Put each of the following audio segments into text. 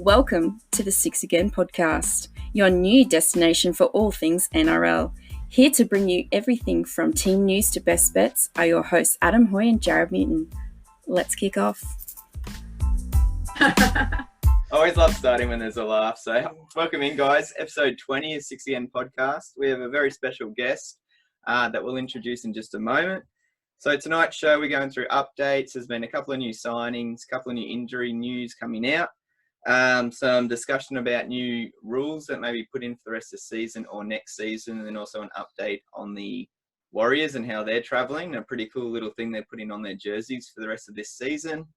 Welcome to the Six Again podcast, your new destination for all things NRL. Here to bring you everything from team news to best bets are your hosts Adam Hoy and Jared Newton. Let's kick off. Always love starting when there's a laugh. So welcome in, guys. Episode 20 of Six Again podcast. We have a very special guest that we'll introduce in just a moment. So tonight's show, we're going through updates. There's been a couple of new signings, a couple of new injury news coming out. Some discussion about new rules that may be put in for the rest of the season or next season, and then also an update on the Warriors and how they're travelling. A pretty cool little thing they're putting on their jerseys for the rest of this season.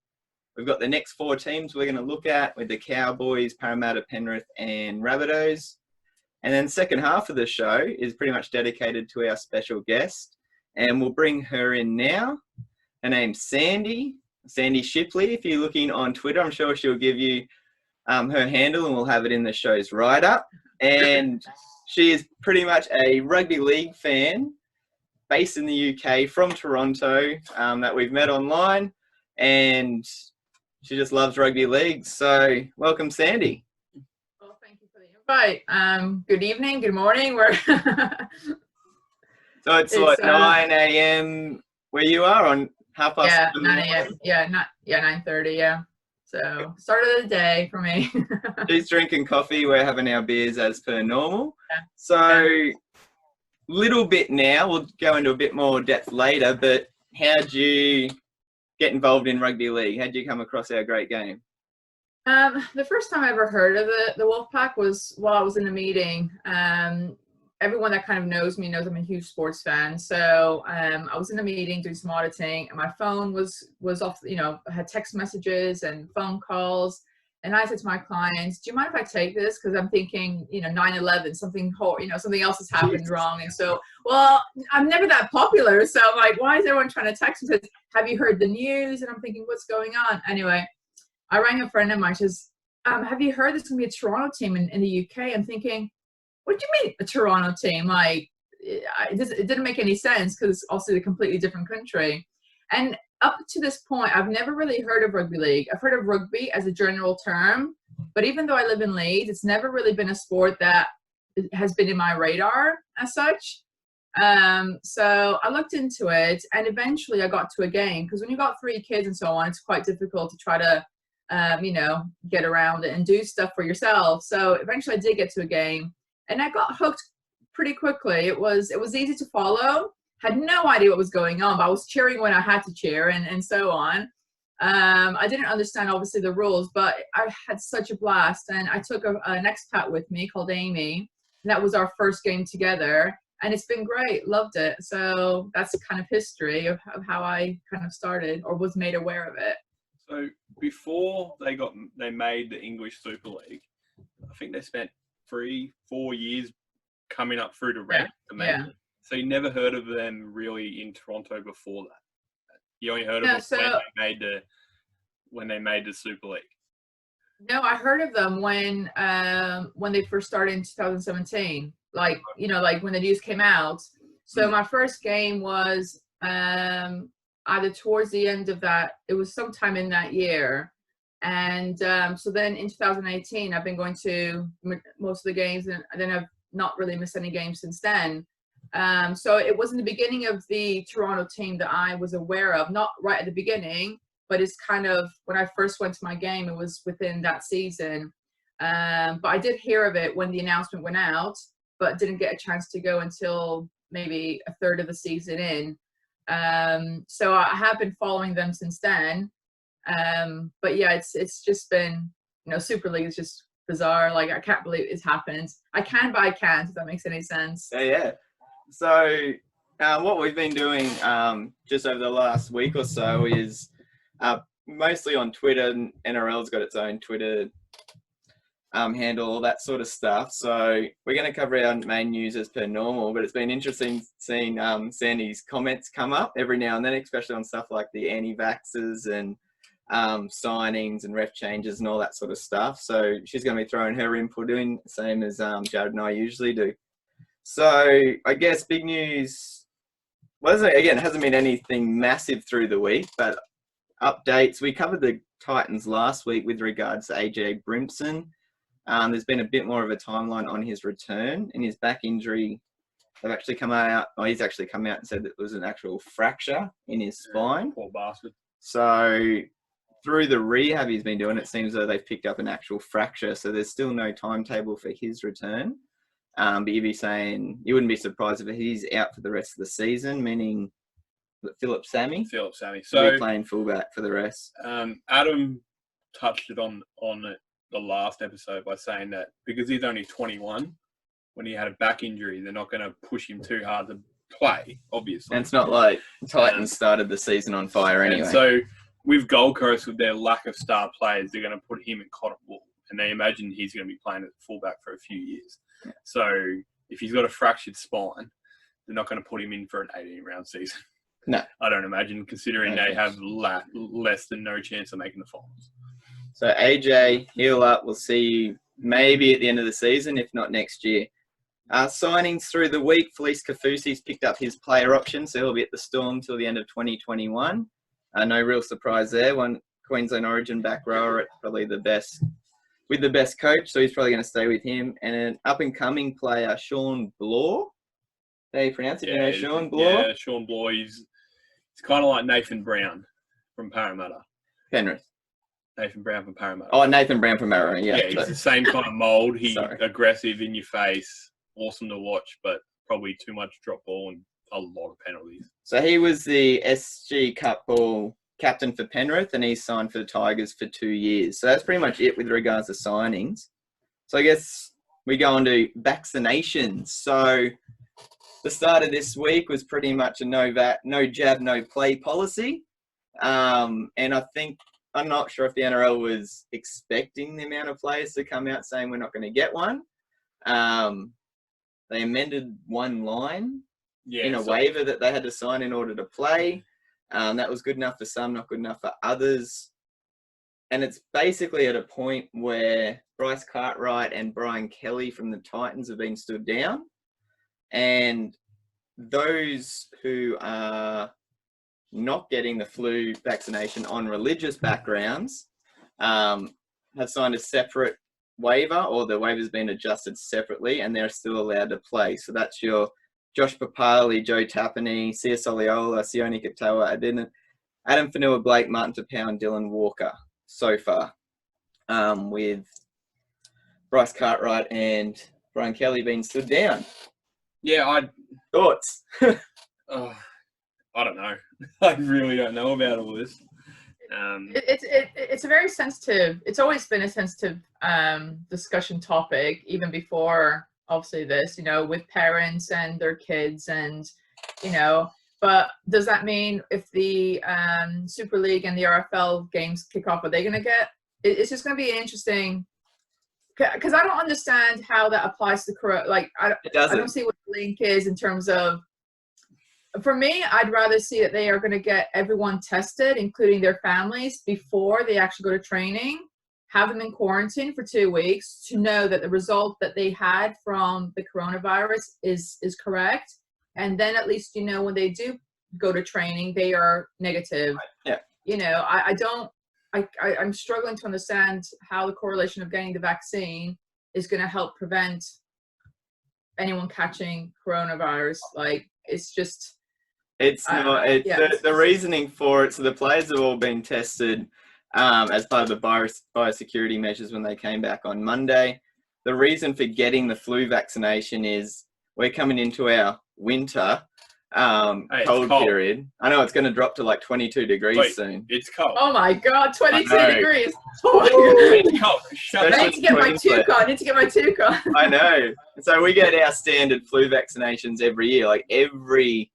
We've got the next four teams we're going to look at with the Cowboys, Parramatta, Penrith and Rabbitohs. And then the second half of the show is pretty much dedicated to our special guest. And we'll bring her in now. Her name's Sandy Shipley. If you're looking on Twitter, I'm sure she'll give you her handle and we'll have it in the show's write-up. And she is pretty much a rugby league fan based in the UK from Toronto that we've met online. And she just loves rugby league. So welcome, Sandy. Well, thank you for the invite. Good evening, good morning. So it's what, 9 a.m. where you are on half past? Yeah, 9 a.m. Yeah, 9:30. Yeah. So start of the day for me. She's drinking coffee. We're having our beers as per normal. Yeah. So little bit now. We'll go into a bit more depth later. But how'd you get involved in rugby league? How'd you come across our great game? The first time I ever heard of the Wolfpack was while I was in a meeting. Everyone that kind of knows me knows I'm a huge sports fan. So I was in a meeting doing some auditing and my phone was off, I had text messages and phone calls. And I said to my clients, do you mind if I take this? Because I'm thinking, 9/11, something else has happened wrong. And so, well, I'm never that popular. So I'm like, why is everyone trying to text me? Says, have you heard the news? And I'm thinking, what's going on? Anyway, I rang a friend of mine. She says, have you heard there's going to be a Toronto team in the UK? I'm thinking, what do you mean a Toronto team? Like, it didn't make any sense because it's also a completely different country. And up to this point, I've never really heard of rugby league. I've heard of rugby as a general term, but even though I live in Leeds, it's never really been a sport that has been in my radar as such. So I looked into it and eventually I got to a game because when you've got 3 kids and so on, it's quite difficult to try to, get around it and do stuff for yourself. So eventually I did get to a game. And I got hooked pretty quickly. It was easy to follow. Had no idea what was going on, but I was cheering when I had to cheer and so on. I didn't understand, obviously, the rules, but I had such a blast. And I took an expat with me called Amy. And that was our first game together. And it's been great. Loved it. So that's kind of history of how I kind of started or was made aware of it. So before they made the English Super League, I think they spent 3-4 years coming up through the ranks to make it. So you never heard of them really in Toronto before that. You only heard of them when they made the Super League. No, I heard of them when they first started in 2017. Like when the news came out. So my first game was either towards the end of that. It was sometime in that year. And so then in 2018, I've been going to most of the games, and then I've not really missed any games since then. So it was in the beginning of the Toronto team that I was aware of, not right at the beginning, but it's kind of when I first went to my game, it was within that season. But I did hear of it when the announcement went out, but didn't get a chance to go until maybe a third of the season in. So I have been following them since then. But yeah, it's just been, Super League is just bizarre. Like, I can't believe it's happened. I can, but I can't, if that makes any sense. Yeah. So what we've been doing just over the last week or so is mostly on Twitter. NRL's got its own Twitter handle, all that sort of stuff. So we're going to cover our main news as per normal, but it's been interesting seeing Sandy's comments come up every now and then, especially on stuff like the anti-vaxxers and signings and ref changes and all that sort of stuff. So she's going to be throwing her input in, same as Jared and I usually do. So I guess big news, again, it hasn't been anything massive through the week, but updates. We covered the Titans last week with regards to AJ Brimson. There's been a bit more of a timeline on his return and his back injury. They've actually come out, he's actually come out and said that there was an actual fracture in his spine. Poor bastard. So through the rehab he's been doing, it seems though they've picked up an actual fracture. So there's still no timetable for his return. But you'd be saying, you wouldn't be surprised if he's out for the rest of the season, meaning that Philip Sammy. So be playing fullback for the rest. Adam touched it on it the last episode by saying that because he's only 21, when he had a back injury, they're not going to push him too hard to play, obviously. And it's not like Titans started the season on fire anyway. And so with Gold Coast, with their lack of star players, they're going to put him in Connor Ball. And they imagine he's going to be playing at fullback for a few years. Yeah. So if he's got a fractured spine, they're not going to put him in for an 18-round season. No. I don't imagine, considering they have less than no chance of making the finals. So AJ, heal up. We'll see you maybe at the end of the season, if not next year. Signings through the week. Felice Kafusi's picked up his player option, so he'll be at the Storm till the end of 2021. No real surprise there. One Queensland Origin back rower at probably the best, with the best coach, so he's probably going to stay with him. And an up-and-coming player, Sean Bloor. How do you pronounce it? Yeah, Sean Bloor? Yeah, Sean Bloor. He's kind of like Nathan Brown from Parramatta. Penrith. Nathan Brown from Parramatta. Oh, Nathan Brown from Parramatta, yeah. Yeah, he's the same kind of mould. He's Sorry. aggressive, in your face, awesome to watch, but probably too much drop ball and a lot of penalties. So he was the SG Cup Ball captain for Penrith, and he's signed for the Tigers for 2 years. So that's pretty much it with regards to signings. So I guess we go on to vaccinations. So the start of this week was pretty much a no jab, no play policy. And I'm not sure if the NRL was expecting the amount of players to come out saying we're not going to get one. They amended one line in a waiver that they had to sign in order to play. That was good enough for some, not good enough for others. And it's basically at a point where Bryce Cartwright and Brian Kelly from the Titans have been stood down. And those who are not getting the flu vaccination on religious backgrounds have signed a separate waiver, or the waiver's been adjusted separately, and they're still allowed to play. So that's your Josh Papali, Joe Tapani, Sia Soliola, Sione Katoa, Adam Fanua, Blake, Martin Tapau, and Dylan Walker so far, with Bryce Cartwright and Brian Kelly being stood down. Yeah, Thoughts? I don't know. I really don't know about all this. It's a very sensitive. It's always been a sensitive discussion topic, even before obviously this. With parents and their kids, and But does that mean if the Super League and the RFL games kick off, are they going to get? It's just going to be interesting. Because I don't understand how that applies to corona. Like I don't see what the link is in terms of. For me, I'd rather see that they are going to get everyone tested, including their families, before they actually go to training, have them in quarantine for 2 weeks to know that the result that they had from the coronavirus is correct. And then at least, when they do go to training, they are negative. Yeah. I'm struggling to understand how the correlation of getting the vaccine is going to help prevent anyone catching coronavirus. Like, it's just... It's not. The reasoning for it. So the players have all been tested as part of the biosecurity measures when they came back on Monday. The reason for getting the flu vaccination is we're coming into our winter cold period. I know it's going to drop to like 22 degrees soon. It's cold. Oh my God, 22 degrees. Oh my God. It's cold. I need to get my toucan. I know. So we get our standard flu vaccinations every year. Like every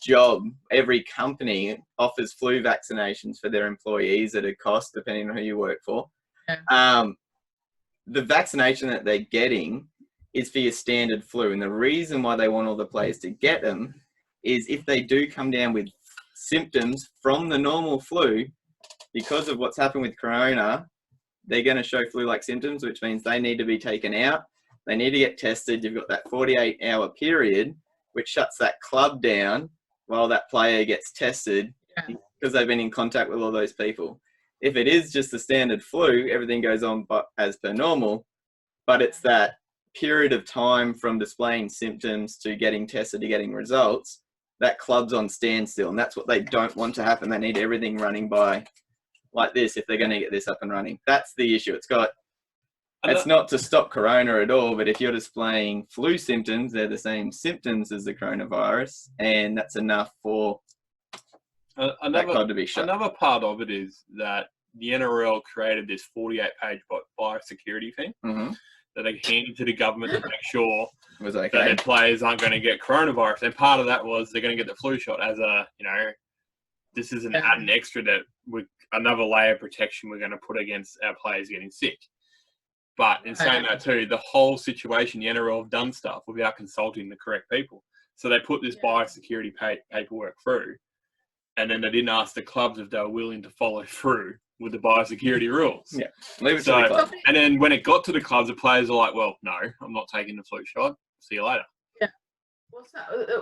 job, every company offers flu vaccinations for their employees at a cost, depending on who you work for. Yeah. The vaccination that they're getting is for your standard flu. And the reason why they want all the players to get them is if they do come down with symptoms from the normal flu, because of what's happened with corona, they're going to show flu-like symptoms, which means they need to be taken out. They need to get tested. You've got that 48-hour period, which shuts that club down while that player gets tested. Yeah. because they've been in contact with all those people. If it is just the standard flu, everything goes on as per normal, but it's that period of time from displaying symptoms to getting tested to getting results, that club's on standstill, and that's what they don't want to happen. They need everything running by like this if they're going to get this up and running. That's the issue. It's not to stop corona at all, but if you're displaying flu symptoms, they're the same symptoms as the coronavirus, and that's enough for that club to be shut. Another part of it is that the NRL created this 48-page biosecurity thing that they handed to the government to make sure that their players aren't going to get coronavirus. And part of that was they're going to get the flu shot as this is an added extra that with another layer of protection we're going to put against our players getting sick. But in saying that too, the whole situation, the NRL have done stuff without consulting the correct people. So they put this biosecurity paperwork through, and then they didn't ask the clubs if they were willing to follow through with the biosecurity rules. Yeah, leave it to the club. And then when it got to the clubs, the players are like, well, no, I'm not taking the flu shot. See you later. Yeah.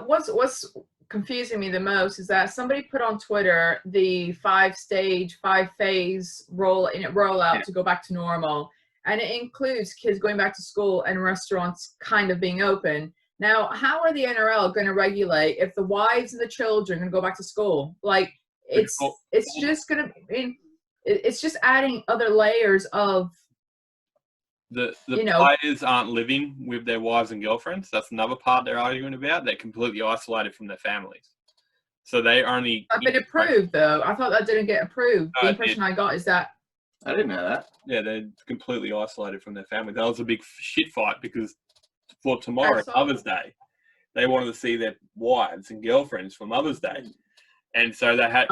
What's confusing me the most is that somebody put on Twitter the 5-phase rollout to go back to normal. And it includes kids going back to school and restaurants kind of being open. Now, how are the NRL going to regulate if the wives and the children are going to go back to school? Like, it's just going to, it's just adding other layers of, the players aren't living with their wives and girlfriends. That's another part they're arguing about. They're completely isolated from their families. So they only... I've been approved, though. I thought that didn't get approved. The impression I got is that... I didn't know that. Yeah, they're completely isolated from their family. That was a big shit fight because for tomorrow, Mother's Day, they wanted to see their wives and girlfriends for Mother's Day. And so they had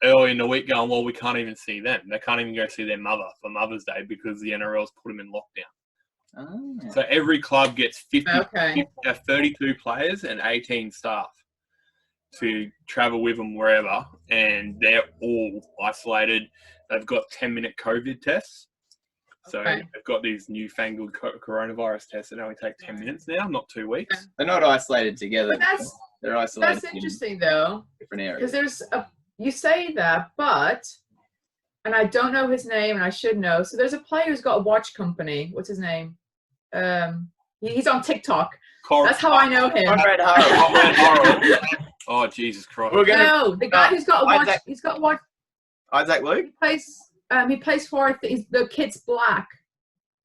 early in the week going, well, we can't even see them. They can't even go see their mother for Mother's Day because the NRL's put them in lockdown. Oh. So every club gets 32 players and 18 staff to travel with them wherever, and they're all isolated. They've got 10-minute COVID tests. So they've got these newfangled coronavirus tests that only take 10 minutes now, not 2 weeks. They're not isolated together. They're isolated. That's interesting, though. Different areas. Because you say that, but, and I don't know his name, and I should know. So there's a player who's got a watch company. What's his name? He's on TikTok. That's how I know him. Conrad Harrell. Oh, Jesus Christ. No, the guy who's got a watch. He's got a watch. Isaac Luke? He plays for the Kid's Black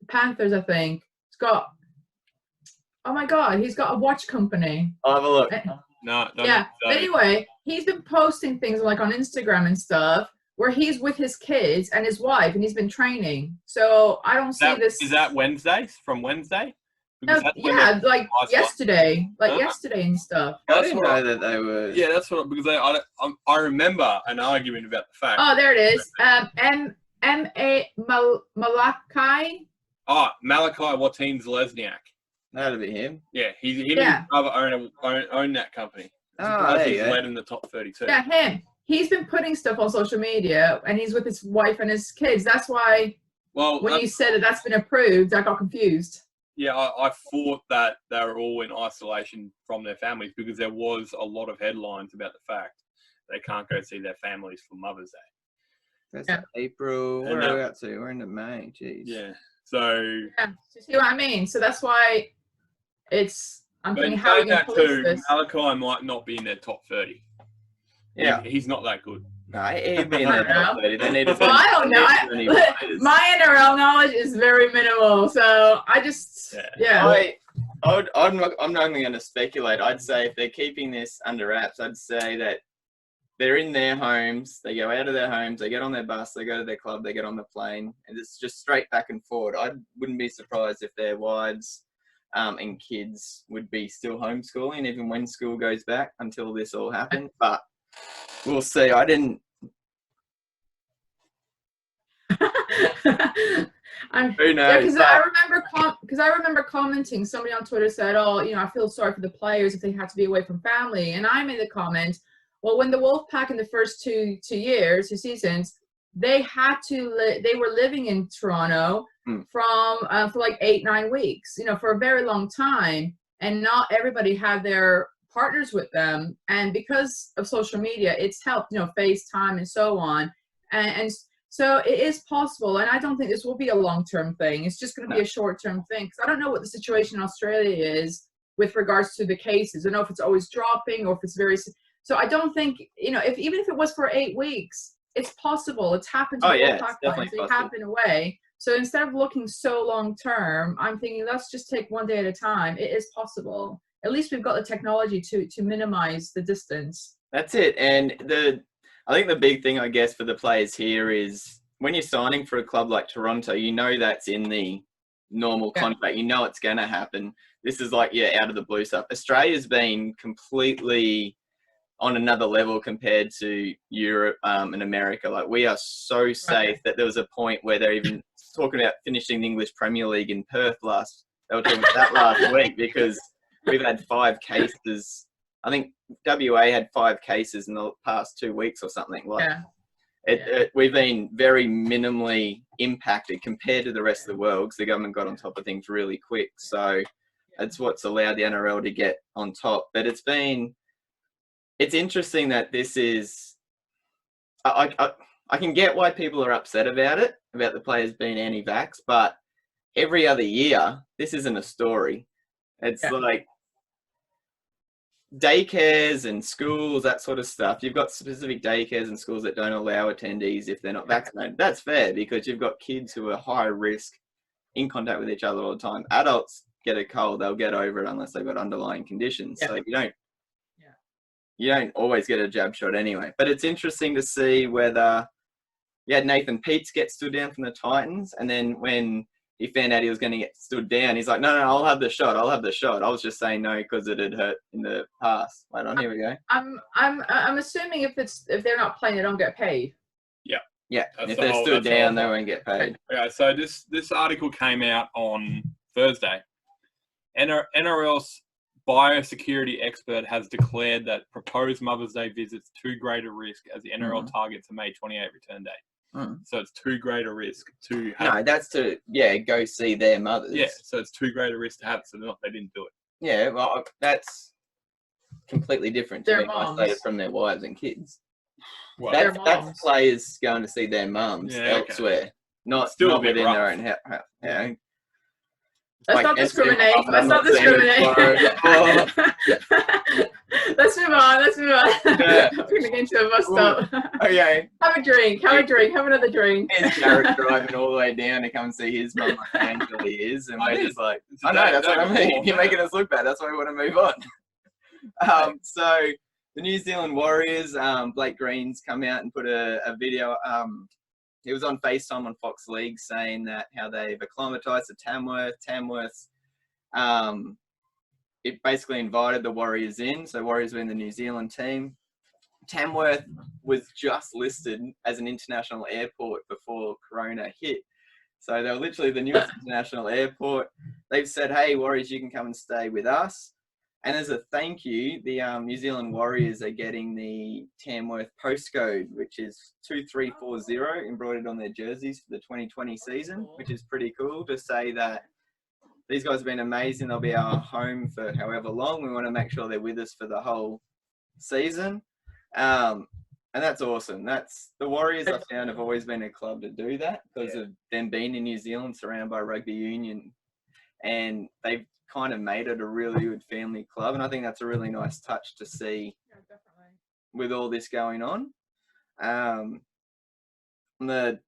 Panthers, I think. He's got, oh my God, he's got a watch company. I'll have a look. No, But anyway, he's been posting things like on Instagram and stuff where he's with his kids and his wife, and he's been training. So I don't see this. Is that Wednesday? From Wednesday? No, yeah, like yesterday, yesterday and stuff. I didn't know that they were. Yeah, that's what, because I remember an argument about the fact. Oh, there it is. M.A. Malachi. Oh, Malachi Watine-Zelezniak. That'd be him. Yeah, and his brother own that company. He's led in the top 32. Yeah, him. He's been putting stuff on social media, and he's with his wife and his kids. That's why. Well, when you said that's been approved, I got confused. Yeah, I thought that they were all in isolation from their families because there was a lot of headlines about the fact they can't go see their families for Mother's Day. That's April. Where are we up to? We're into May. Jeez. Yeah. So. Yeah. You see what I mean? So that's why I'm thinking how are you going to police this? Malachi might not be in their top 30. Yeah. He's not that good. No, he'd be in their top 30. They need well, I don't know. My NRL knowledge is very minimal, so I just I'm not only going to speculate. I'd say if they're keeping this under wraps, I'd say that they're in their homes. They go out of their homes. They get on their bus. They go to their club. They get on the plane, and it's just straight back and forward. I wouldn't be surprised if their wives and kids would be still homeschooling even when school goes back until this all happened. But we'll see. I didn't. Who knows? Because I remember commenting. Somebody on Twitter said, "Oh, I feel sorry for the players if they have to be away from family." And I made the comment, "Well, when the Wolfpack in the first two seasons, they were living in Toronto for like 8-9 weeks, for a very long time, and not everybody had their partners with them, and because of social media, it's helped, FaceTime and so on. And so it is possible, and I don't think this will be a long-term thing. It's just going to be a short-term thing, because I don't know what the situation in Australia is with regards to the cases. I don't know if it's always dropping or if it's very. So I don't think, even if it was for 8 weeks, it's possible. It's happened to the Pack players. They happen away. So instead of looking so long-term, I'm thinking let's just take one day at a time. It is possible. At least we've got the technology to minimize the distance. That's it. And I think the big thing, I guess, for the players here is when you're signing for a club like Toronto, that's in the normal contract. It's going to happen. This is like, out of the blue stuff. Australia's been completely on another level compared to Europe and America. Like, we are so safe that there was a point where they're even talking about finishing the English Premier League in Perth they were talking about that last week, because we've had 5 cases. I think WA had 5 cases in the past 2 weeks or something. We've been very minimally impacted compared to the rest of the world, because the government got on top of things really quick. So that's what's allowed the NRL to get on top. But it's interesting that this is. I can get why people are upset about the players being anti-vax, but every other year this isn't a story. It's like daycares and schools, that sort of stuff. You've got specific daycares and schools that don't allow attendees if they're not vaccinated. That's fair, because you've got kids who are high risk, in contact with each other all the time. Adults get a cold, they'll get over it unless they've got underlying conditions. So you don't always get a jab shot anyway. But it's interesting to see whether Nathan Peets get stood down from the Titans, and then when he found out he was going to get stood down, he's like, no, I'll have the shot. I was just saying no because it had hurt in the past. Wait on, here we go. I'm assuming if they're not playing, they don't get paid. Yeah. If they're stood down, they won't get paid. Okay, so this article came out on Thursday. NRL's biosecurity expert has declared that proposed Mother's Day visits too great a risk as the NRL targets a May 28 return date. So it's too great a risk to have. No, that's to go see their mothers. Yeah, so it's too great a risk to have, so they didn't do it. Yeah, well, that's completely different to being isolated from their wives and kids. Well, that's players going to see their mums elsewhere, not within their own house. Let's not discriminate. Let's not discriminate. Let's move on. Yeah. I'm going to get into a bus stop. Okay. Have a drink. Have another drink. Here's Jared driving all the way down to come and see his mum like Angela is. And we're just like, I know, that's what I mean. You're making us look bad. That's why we want to move on. So the New Zealand Warriors, Blake Green's come out and put a video. He was on FaceTime on Fox League saying that how they've acclimatised to Tamworth. Tamworth's, it basically invited the Warriors in. So Warriors were in the New Zealand team. Tamworth was just listed as an international airport before Corona hit. So they were literally the newest international airport. They've said, hey, Warriors, you can come and stay with us. And as a thank you, the New Zealand Warriors are getting the Tamworth postcode, which is 2340, embroidered on their jerseys for the 2020 season, which is pretty cool to say that these guys have been amazing. They'll be our home for however long. We want to make sure they're with us for the whole season. And that's awesome. The Warriors, I found, have always been a club to do that because of them being in New Zealand, surrounded by rugby union. And they've kind of made it a really good family club, and I think that's a really nice touch to see with all this going on. The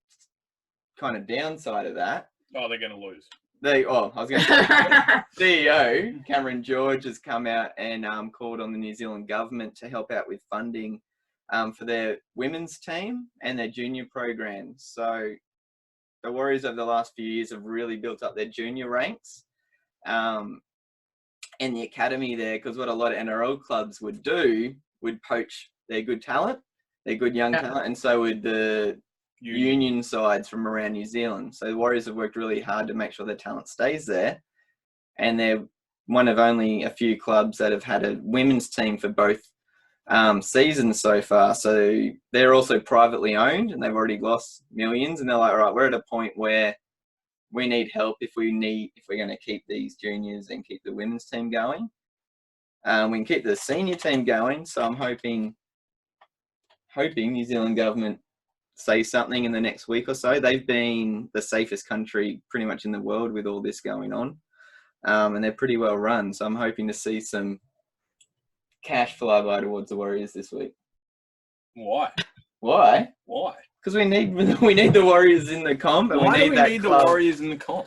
kind of downside of that, they're going to lose. I was going to say, CEO Cameron George has come out and called on the New Zealand government to help out with funding for their women's team and their junior programs. So the Warriors over the last few years have really built up their junior ranks. And the academy there, because what a lot of NRL clubs would do would poach their good talent, their good young talent, and so would the union sides from around New Zealand. So the Warriors have worked really hard to make sure their talent stays there, and they're one of only a few clubs that have had a women's team for both seasons so far. So they're also privately owned, and they've already lost millions, and they're like, all right, we're at a point where we need help if we're going to keep these juniors and keep the women's team going. we can keep the senior team going. So I'm hoping New Zealand government say something in the next week or so. They've been the safest country pretty much in the world with all this going on, and they're pretty well run. So I'm hoping to see some cash fly by towards the Warriors this week. Why? Because we need the Warriors in the comp. And Why we need the Warriors in the comp?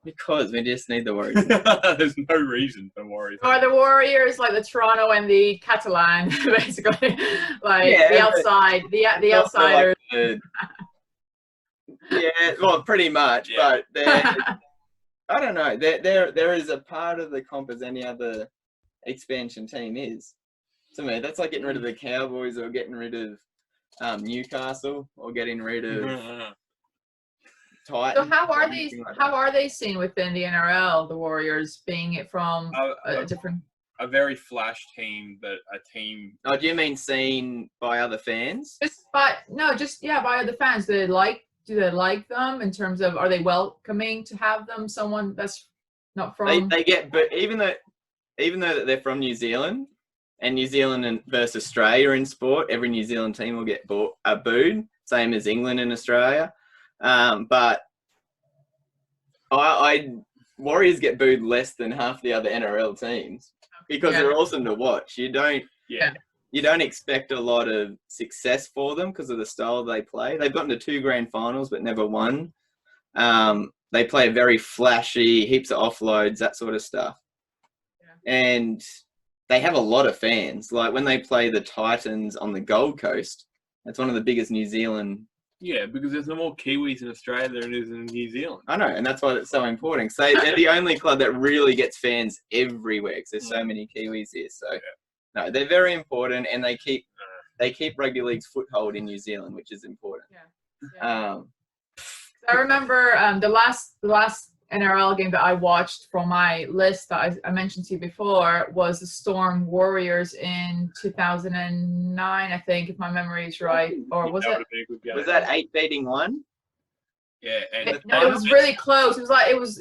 Because we just need the Warriors. There's no reason for Warriors. Or the Warriors, like the Toronto and the Catalan, basically, the outside, the outsiders. Well, pretty much. Yeah. But I don't know. There is a part of the comp as any other expansion team is. To me, that's like getting rid of the Cowboys or getting rid of Newcastle or getting rid of Titans. So how are they seen within the NRL? The Warriors being it from a different, a very flash team, but a team. Oh, do you mean seen by other fans? by other fans. Do they like them in terms of, are they welcoming to have them? Someone that's not from. They get, but even though that they're from New Zealand. And New Zealand versus Australia in sport, every New Zealand team will get booed, same as England and Australia. But Warriors get booed less than half the other NRL teams because they're awesome to watch. You don't expect a lot of success for them because of the style they play. They've gotten to 2 grand finals but never won. They play very flashy, heaps of offloads, that sort of stuff. Yeah. And they have a lot of fans. Like when they play the Titans on the Gold Coast, that's one of the biggest New Zealand. Yeah, because there's no more Kiwis in Australia than there is in New Zealand. I know, and that's why it's so important. So they're the only club that really gets fans everywhere because there's so many Kiwis here. So no, they're very important, and they keep rugby league's foothold in New Zealand, which is important. Yeah. I remember the last NRL game that I watched from my list that I mentioned to you before was the Storm Warriors in 2009, I think, if my memory is right. Or was it? Was that 8 beating 1? Yeah, and it was really close. It was like it was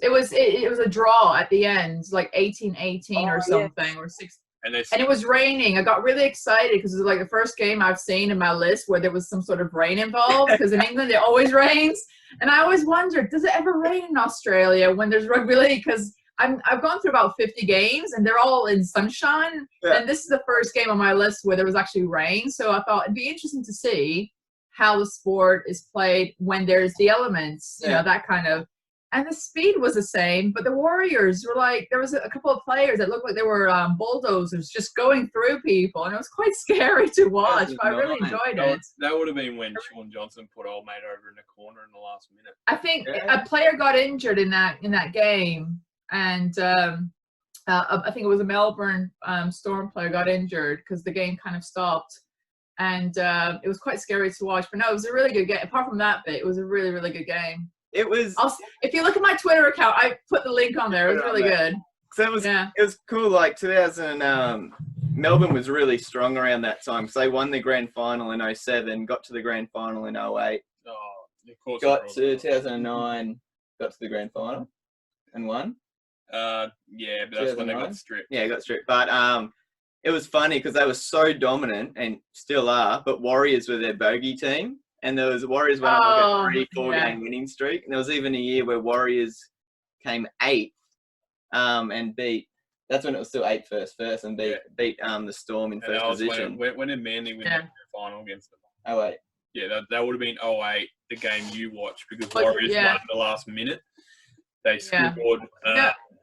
a draw at the end, like 18-18 or something, or 6. And it was raining. I got really excited because it was like the first game I've seen in my list where there was some sort of rain involved, because in England it always rains. And I always wondered, does it ever rain in Australia when there's rugby league? Because I've gone through about 50 games and they're all in sunshine. Yeah. And this is the first game on my list where there was actually rain. So I thought it'd be interesting to see how the sport is played when there's the elements, you know, that kind of. And the speed was the same, but the Warriors were like, there was a couple of players that looked like they were bulldozers just going through people, and it was quite scary to watch, but I really enjoyed it. That would have been when Sean Johnson put old mate over in the corner in the last minute. I think a player got injured in that game, and I think it was a Melbourne Storm player got injured because the game kind of stopped. And it was quite scary to watch, but no, it was a really good game. Apart from that bit, it was a really, really good game. It was. If you look at my Twitter account, I put the link on there. It was really good. So it was cool. Like 2000, Melbourne was really strong around that time. So they won the grand final in 07, got to the grand final in 08. Oh, of course. Got to 2009, got to the grand final, and won. Yeah, but that's when they got stripped. Yeah, got stripped. But it was funny because they were so dominant and still are. But Warriors were their bogey team. And there was Warriors went on like a 3-4 game winning streak. And there was even a year where Warriors came 8th and beat. That's when it was still 8th first and beat the Storm in first position. When did Manly win the final against them? 08. Yeah, that would have been 08, the game you watched, because Warriors won at the last minute. They scored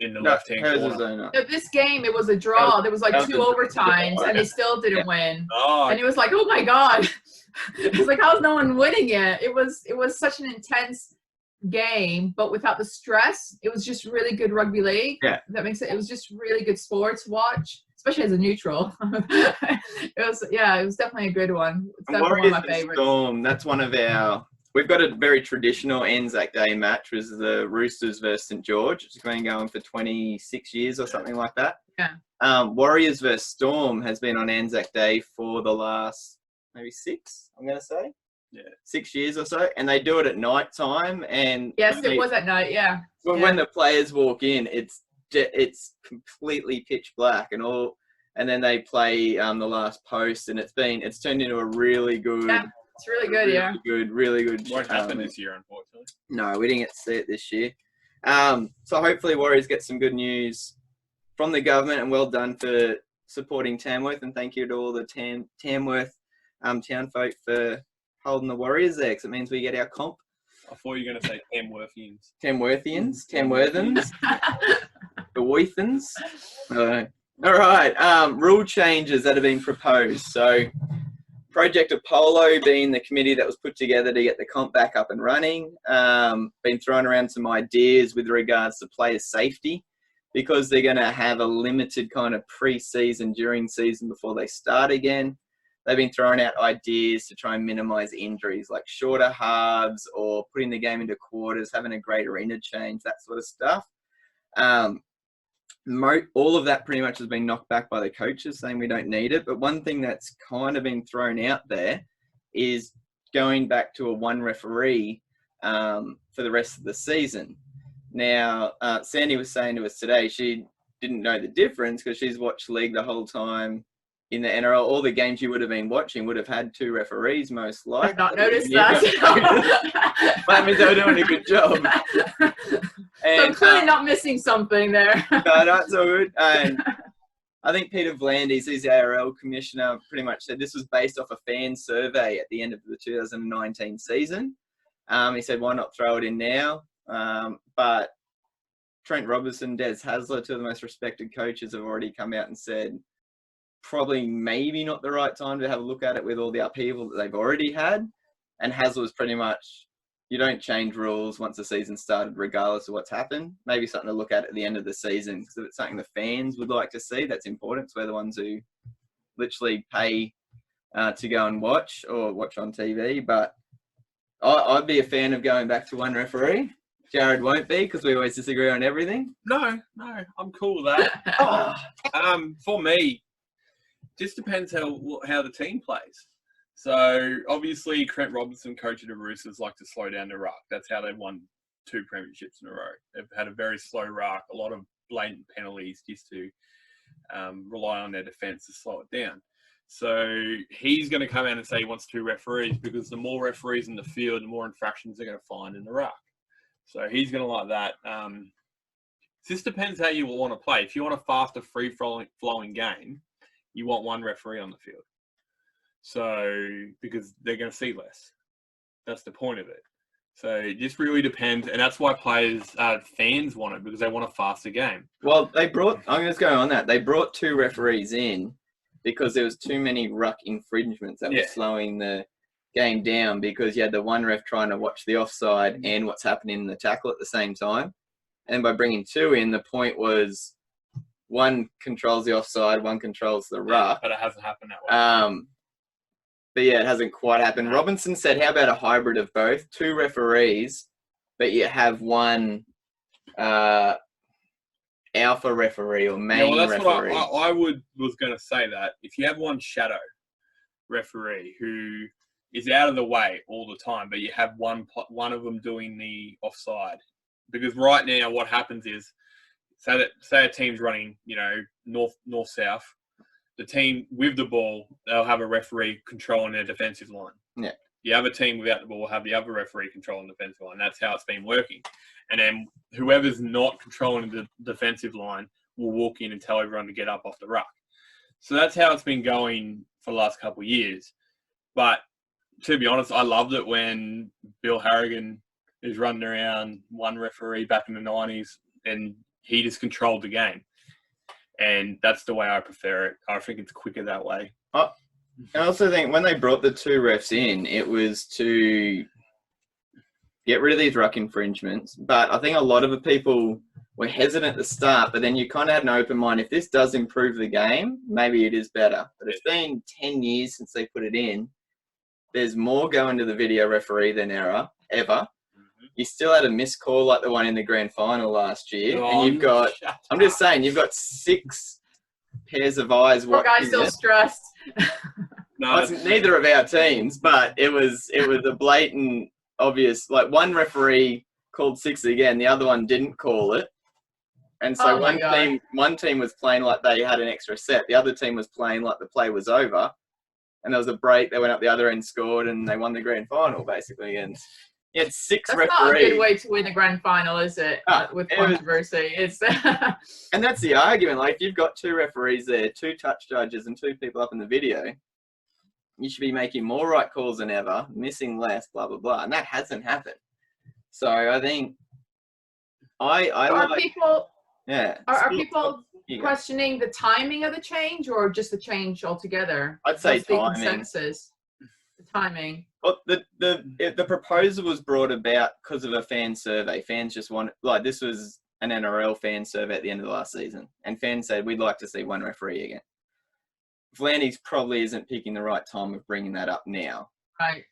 in the left-hand corner. No, this game, it was a draw. There was like 2 overtimes, and they still didn't win. Oh. And it was like, oh my God. It's like, how's no one winning it? It was such an intense game, but without the stress. It was just really good rugby league. Yeah. That makes it was just really good sport to watch, especially as a neutral. It was definitely a good one. It's definitely one of my favorites. Storm, that's one of our. We've got a very traditional Anzac Day match, which is the Roosters versus St George. It's been going for 26 years or something like that. Yeah. Warriors versus Storm has been on Anzac Day for the last maybe 6, I'm going to say. Yeah. 6 years or so. And they do it at night time. And yes, it was at night, yeah. But when the players walk in, it's it's completely pitch black and then they play the last post, and it's turned into a really good. Yeah, it's really good. Really good. Won't happen this year, unfortunately. No, we didn't get to see it this year. So hopefully Warriors get some good news from the government, and well done for supporting Tamworth, and thank you to all the Tamworth town folk for holding the Warriors there, because it means we get our comp. I thought you were going to say Tamworthians. Tamworthans, the Woithans. All right, rule changes that have been proposed. So Project Apollo being the committee that was put together to get the comp back up and running, been throwing around some ideas with regards to player safety, because they're going to have a limited kind of pre-season, during season before they start again. They've been throwing out ideas to try and minimise injuries, like shorter halves or putting the game into quarters, having a greater interchange, that sort of stuff. All of that pretty much has been knocked back by the coaches, saying we don't need it. But one thing that's kind of been thrown out there is going back to a one referee for the rest of the season. Now, Sandy was saying to us today she didn't know the difference because she's watched league the whole time in the NRL. All the games you would have been watching would have had two referees, most likely. I've not noticed that. That means they were doing a good job. And, so I'm clearly not missing something there. No, it's all good. And I think Peter Vlandis, he's the ARL commissioner, pretty much said this was based off a fan survey at the end of the 2019 season. He said, why not throw it in now? But Trent Robertson, Des Hasler, two of the most respected coaches, have already come out and said probably maybe not the right time to have a look at it with all the upheaval that they've already had. And Hasler was pretty much, you don't change rules once the season started, regardless of what's happened. Maybe something to look at the end of the season, because if it's something the fans would like to see, that's important. So we're the ones who literally pay to go and watch or watch on TV. But I'd be a fan of going back to one referee. Jared won't be, because we always disagree on everything. No, I'm cool with that. For me, just depends how the team plays. So obviously, Trent Robertson, coach of the Roosters, like to slow down the ruck. That's how they've won 2 premierships in a row. They've had a very slow ruck, a lot of blatant penalties just to rely on their defence to slow it down. So he's going to come out and say he wants 2 referees, because the more referees in the field, the more infractions they're going to find in the ruck. So he's going to like that. This depends how you want to play. If you want a faster, free-flowing game, you want one referee on the field. So, because they're going to see less. That's the point of it. So it just really depends. And that's why fans want it, because they want a faster game. Well, I'm just going on that. They brought 2 referees in because there was too many ruck infringements that were slowing the game down, because you had the one ref trying to watch the offside and what's happening in the tackle at the same time. And by bringing 2 in, the point was one controls the offside, one controls the ruck. But it hasn't happened that way. But yeah, it hasn't quite happened. Robinson said, how about a hybrid of both? 2 referees, but you have one alpha referee or main referee. What I was going to say, that if you have one shadow referee who is out of the way all the time, but you have one of them doing the offside. Because right now what happens is, say a team's running, north-south, the team with the ball, they'll have a referee controlling their defensive line. Yeah. The other team without the ball will have the other referee controlling the defensive line. That's how it's been working. And then whoever's not controlling the defensive line will walk in and tell everyone to get up off the ruck. So that's how it's been going for the last couple of years. But to be honest, I loved it when Bill Harrigan is running around one referee back in the 90s, and he just controlled the game. And that's the way I prefer it. I think it's quicker that way. I also think when they brought the 2 refs in, it was to get rid of these ruck infringements. But I think a lot of the people were hesitant at the start, but then you kind of had an open mind. If this does improve the game, maybe it is better. But it's been 10 years since they put it in. There's more going to the video referee than ever. You still had a missed call like the one in the grand final last year. And you've got, I'm just saying, you've got 6 pairs of eyes watching. Poor guy's still stressed. No, it's neither of our teams, but it was a blatant, obvious, like one referee called 6 again, the other one didn't call it. And so Oh my God. one team was playing like they had an extra set. The other team was playing like the play was over. And there was a break. They went up the other end, scored, and they won the grand final, basically. And you had 6 That's referees. not a good way to win the grand final, is it? With controversy. It's And that's the argument. Like, if you've got 2 referees there, 2 touch judges, and 2 people up in the video, you should be making more right calls than ever, missing less, blah, blah, blah. And that hasn't happened. So I think are people Yeah. questioning the timing of the change or just the change altogether? I'd say What's the timing. consensus? The timing. Well, the proposal was brought about because of a fan survey. Fans just wanted, like, this was an NRL fan survey at the end of the last season, and fans said, we'd like to see 1 referee again. Vlandis probably isn't picking the right time of bringing that up now. Right.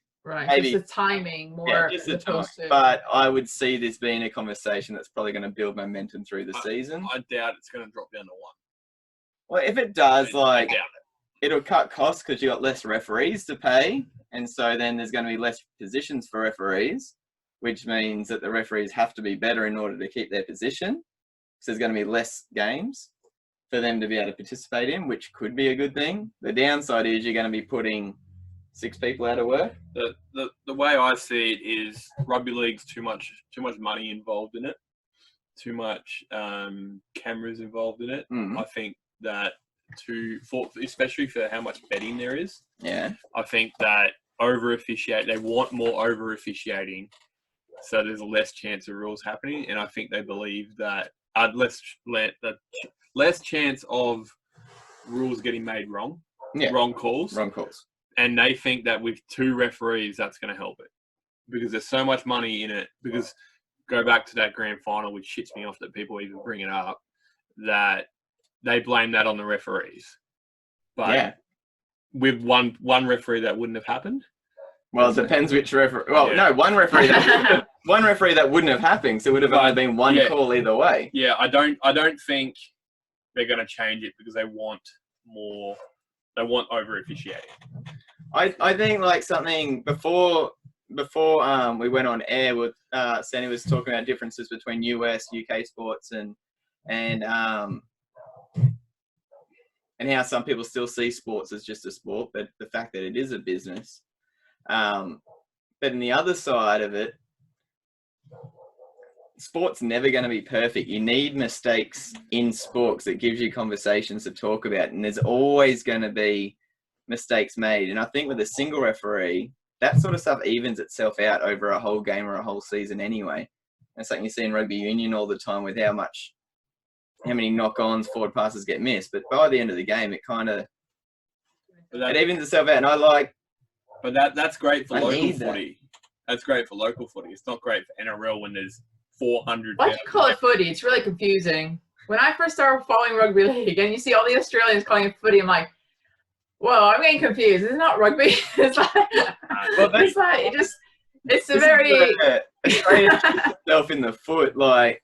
Maybe just the timing more. Yeah, just the time. But I would see this being a conversation that's probably going to build momentum through the season. I doubt it's going to drop down to 1. Well, if it does, it'll cut costs because you got less referees to pay, and so then there's going to be less positions for referees, which means that the referees have to be better in order to keep their position. So there's going to be less games for them to be able to participate in, which could be a good thing. The downside is you're going to be putting 6 people out of work. The way I see it is rugby league's too much money involved in it, too much cameras involved in it. I think that especially for how much betting there is. Yeah. I think that they want more over officiating, so there's less chance of rules happening, and I think they believe that less chance of rules getting made wrong. Yeah. Wrong calls. And they think that with 2 referees, that's going to help it. Because there's so much money in it. Because go back to that grand final, which shits me off that people even bring it up, that they blame that on the referees. But with one referee, that wouldn't have happened. Well, it depends which referee. Well, no, one referee that wouldn't have happened. So it would have only been 1 call either way. Yeah, I don't think they're going to change it because they want more. They want over officiating. I think like something before we went on air with Sandy was talking about differences between US, UK sports and how some people still see sports as just a sport, but the fact that it is a business. But in the other side of it, sport's never going to be perfect. You need mistakes in sports that gives you conversations to talk about, and there's always going to be mistakes made. And I think with a single referee, that sort of stuff evens itself out over a whole game or a whole season anyway. That's something you see in rugby union all the time with how many knock-ons, forward passes get missed. But by the end of the game, it kind of it evens itself out. And but that's great for local footy. That's great for local footy. It's not great for NRL when there's 400. Why do you call it footy? It's really confusing. When I first started following rugby league and you see all the Australians calling it footy, I'm like, whoa, I'm getting confused. It's not rugby. It's Australia shoots itself in the foot. Like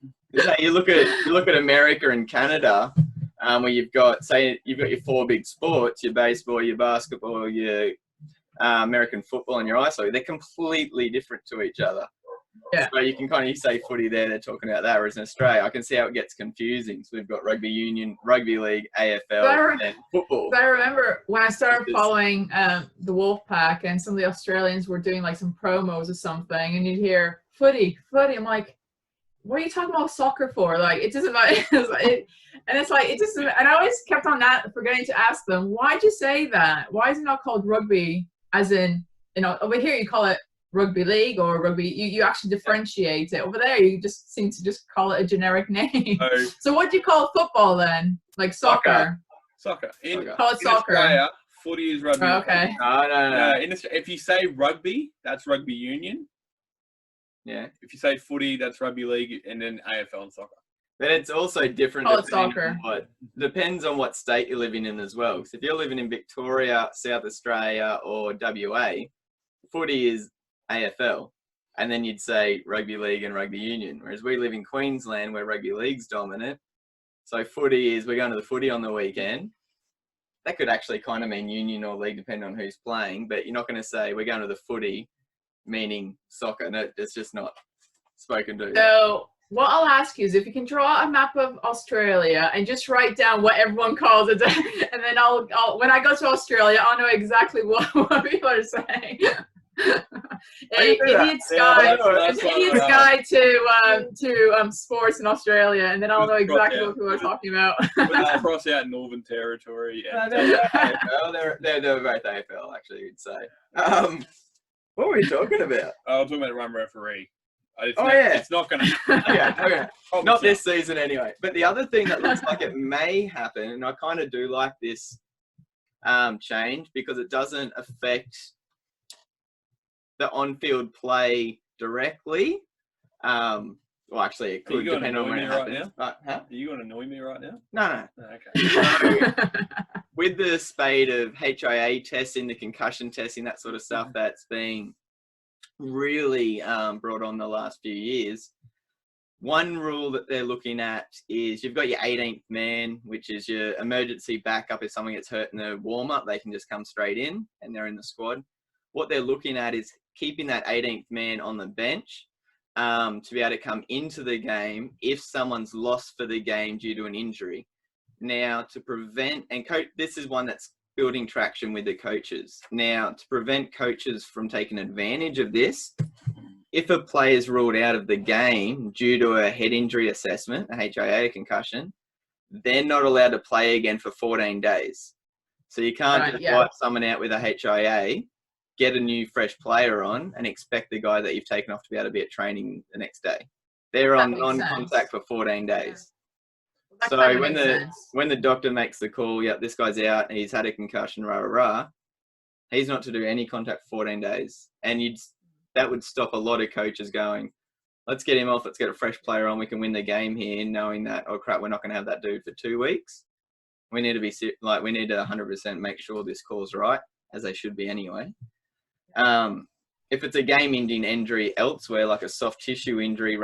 you look at America and Canada, where you've got your 4 big sports: your baseball, your basketball, your American football, and your ice hockey. They're completely different to each other. Yeah. So you can kind of say footy there, they're talking about that, whereas in Australia, I can see how it gets confusing. So we've got rugby union, rugby league, AFL, and football. But I remember when I started following the Wolfpack and some of the Australians were doing like some promos or something, and you'd hear footy. I'm like, what are you talking about soccer for? Like, it doesn't matter. And I always kept on forgetting to ask them, why'd you say that? Why is it not called rugby? As in, over here you call it rugby league or rugby. You actually differentiate it. Over there, you just seem to just call it a generic name. So what do you call football then? Like soccer? Soccer. Call it soccer. Australia, footy is rugby. Oh, okay. No. If you say rugby, that's rugby union. Yeah. If you say footy, that's rugby league, and then AFL and soccer. But it's also different. Call it soccer. Depends on what state you're living in as well. Because if you're living in Victoria, South Australia, or WA, footy is AFL, and then you'd say rugby league and rugby union. Whereas we live in Queensland, where rugby league's dominant. So footy is we're going to the footy on the weekend. That could actually kind of mean union or league, depending on who's playing. But you're not going to say we're going to the footy, meaning soccer. No, it's just not spoken to. So What I'll ask you is if you can draw a map of Australia and just write down what everyone calls it, and then I'll when I go to Australia, I'll know exactly what people are saying. Idiot's guide to sports in Australia, and then I'll know exactly what people are talking about. Let's cross out Northern Territory. They're AFL. They're both AFL, actually, you'd say. What were you talking about? I was talking about run referee. It's not going to. Okay. Not this season anyway. But the other thing that looks like it may happen, and I kind of do like this change because it doesn't affect the on-field play directly. Well, actually, it could depend on when it happens. But, Are you going to annoy me right now? No. Okay. With the spate of HIA testing, the concussion testing, that sort of stuff that's being really brought on the last few years, one rule that they're looking at is you've got your 18th man, which is your emergency backup. If someone gets hurt in the warm-up, they can just come straight in and they're in the squad. What they're looking at is keeping that 18th man on the bench to be able to come into the game if someone's lost for the game due to an injury. Now, to prevent, and this is one that's building traction with the coaches. Now, to prevent coaches from taking advantage of this, if a player is ruled out of the game due to a head injury assessment, a HIA concussion, they're not allowed to play again for 14 days. So you can't wipe someone out with a HIA, get a new fresh player on, and expect the guy that you've taken off to be able to be at training the next day. They're on non-contact for 14 days. Yeah. So when the doctor makes the call, this guy's out and he's had a concussion, he's not to do any contact for 14 days. And that would stop a lot of coaches going, let's get him off, let's get a fresh player on, we can win the game here, knowing that, oh crap, we're not going to have that dude for 2 weeks. We need to be we need to 100% make sure this call's right, as they should be anyway. If it's a game-ending injury elsewhere, like a soft tissue injury,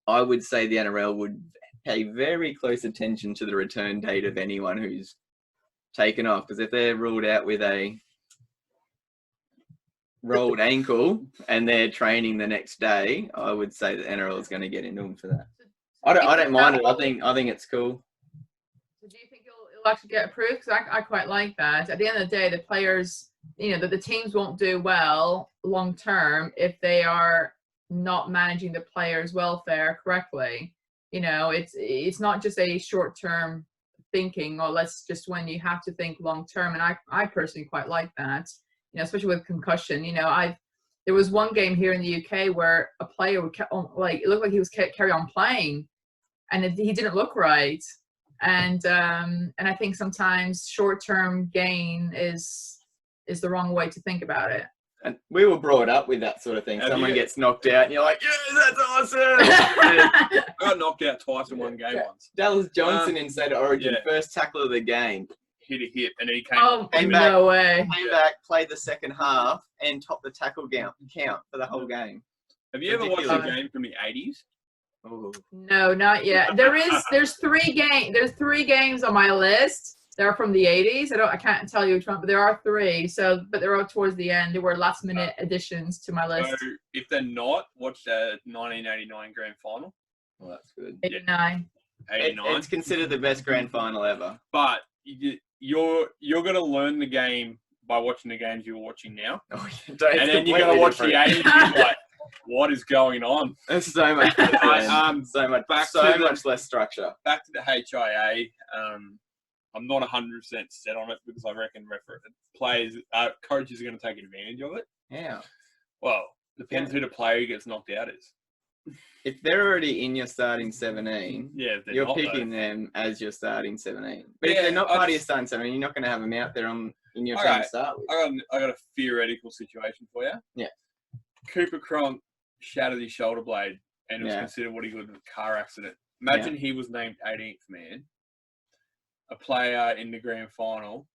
I would say the NRL would pay very close attention to the return date of anyone who's taken off. Because if they're ruled out with a rolled ankle and they're training the next day, I would say the NRL is going to get into them for that. I don't mind it. I think it's cool. So do you think it'll actually get approved? Because I quite like that. At the end of the day, the players, the teams won't do well long term if they are not managing the players' welfare correctly. It's not just a short-term thinking, or let's just win. You have to think long-term, and I personally quite like that. Especially with concussion. There was one game here in the UK where a player would it looked like he was carry on playing, and he didn't look right. And I think sometimes short-term gain is the wrong way to think about it. And we were brought up with that sort of thing. Someone gets knocked out and you're like, yes, that's awesome. I got knocked out twice in one game once. Dallas Johnson in State of Origin, first tackle of the game. Hit a hip and he came back, no way. Came back, played the second half and topped the tackle count for the whole game. Have you ever watched a game from the 80s? Oh. No, not yet. There's 3 games. There's 3 games on my list. They're from the 80s. I can't tell you which one, but there are 3. So, but they're all towards the end. They were last minute additions to my list. So if they're not, watch the 1989 grand final. Well, that's good. 89. 89. It's considered the best grand final ever. But you're going to learn the game by watching the games you're watching now. Oh, and then you're going to watch the 80s and be like, what is going on? There's so much. So much less structure. Back to the HIA. I'm not 100% set on it because I reckon coaches are going to take advantage of it. Yeah. Well, depends who the player who gets knocked out is. If they're already in your starting 17, you're picking them as your starting 17. But if they're not part of your starting 17, you're not going to have them out there in your team to start with. I got a theoretical situation for you. Yeah. Cooper Cronk shattered his shoulder blade and it was considered what he got in a car accident. Imagine he was named 18th man. A player in the grand final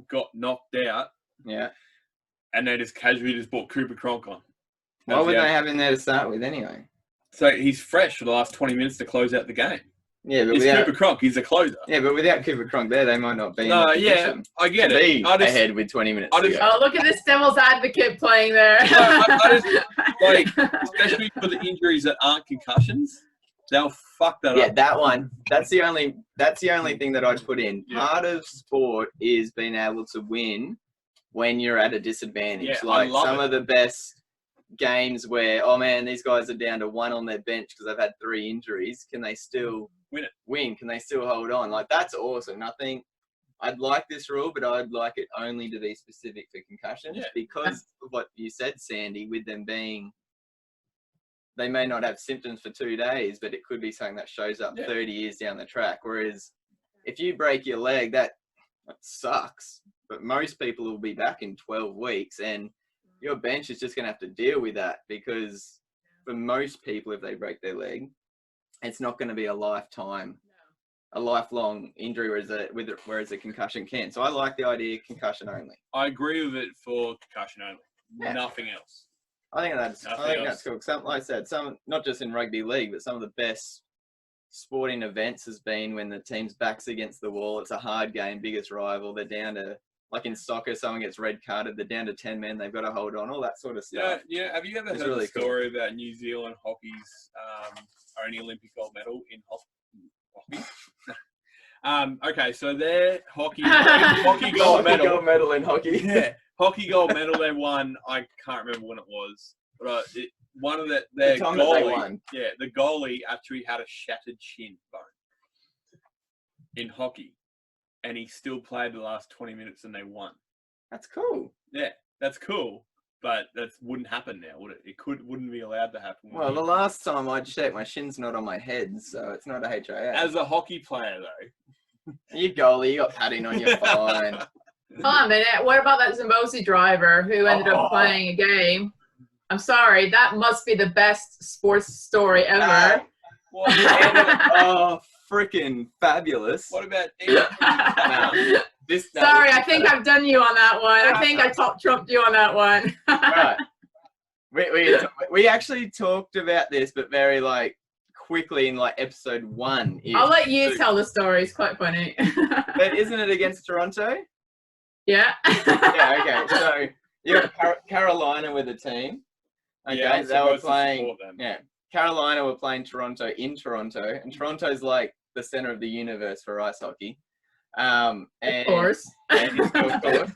got knocked out and they just casually brought Cooper Cronk on. Why would they have him there to start with anyway? So he's fresh for the last 20 minutes to close out the game. Yeah, but It's without Cooper Cronk. He's a closer. yeah, but without Cooper Cronk there, they might not be. No, in the yeah, position I get to it. be I just, ahead with 20 minutes I to just- go. Oh, look at this devil's advocate playing there. I just, like, especially for the injuries that aren't concussions, they'll fuck that Yeah, up. that one. That's the only thing that I'd put in. Yeah. Part of sport is being able to win when you're at a disadvantage. Yeah, I like love some it. of the best games where, oh man, these guys are down to 1 on their bench because they've had 3 injuries. Can they still win? Can they still hold on? Like, that's awesome. I think I'd like this rule, but I'd like it only to be specific for concussions because of what you said, Sandy, with them being, they may not have symptoms for 2 days, but it could be something that shows up 30 years down the track. Whereas if you break your leg, that sucks. But most people will be back in 12 weeks, and your bench is just going to have to deal with that because for most people, if they break their leg, it's not going to be a lifelong injury, whereas a concussion can. So I like the idea of concussion only. I agree with it for concussion only. Yeah. Nothing else. I think that's cool. Some, like I said, some, not just in rugby league, but some of the best sporting events has been when the team's back's against the wall. It's a hard game, biggest rival. They're down to, like in soccer, someone gets red carded. They're down to 10 men. They've got to hold on. All that sort of stuff. Yeah. Have you ever heard really the story about New Zealand hockey's only Olympic gold medal in hockey? Okay, so their hockey gold medal. Gold medal in hockey. Yeah, hockey gold medal they won. I can't remember when it was, but one of their The time that they goalie. won. Yeah, the goalie actually had a shattered shin bone in hockey, and he still played the last 20 minutes, and they won. That's cool. Yeah, that's cool, but that wouldn't happen now, would it? It wouldn't be allowed to happen. Well, the last time I checked, my shin's not on my head, so it's not a HIA. As a hockey player, though. You goalie, you got padding on your fine. Hold on a minute. What about that Zimbosi driver who ended up playing a game? I'm sorry. That must be the best sports story ever. Oh, freaking fabulous. What about Sorry, I think I've done you on that one. I think I trumped you on that one. Right. We actually talked about this, but very quickly in episode 1. I'll let you tell the story. It's quite funny. But isn't it against Toronto? Yeah. Yeah, okay. So you got Carolina with a team. Okay, Yeah, they were playing. Yeah, Carolina were playing Toronto in Toronto, and Toronto's like the center of the universe for ice hockey. And, of course. Of course.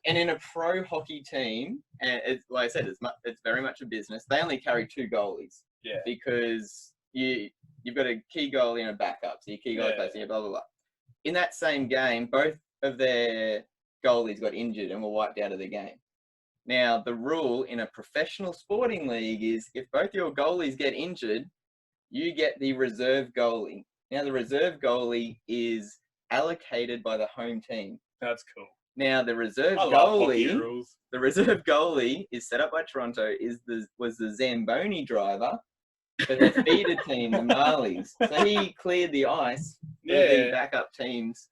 And in a pro hockey team, and it's, like I said, it's very much a business. They only carry 2 goalies. Yeah. Because you've got a key goalie and a backup. So your key goalie plays blah blah blah. In that same game, both of their goalies got injured and were wiped out of the game. Now, the rule in a professional sporting league is if both your goalies get injured, you get the reserve goalie. Now, the reserve goalie is allocated by the home team. That's cool. Now, the reserve goalie is set up by Toronto. Was the Zamboni driver for the feeder team, the Marlies. So he cleared the ice for the backup team's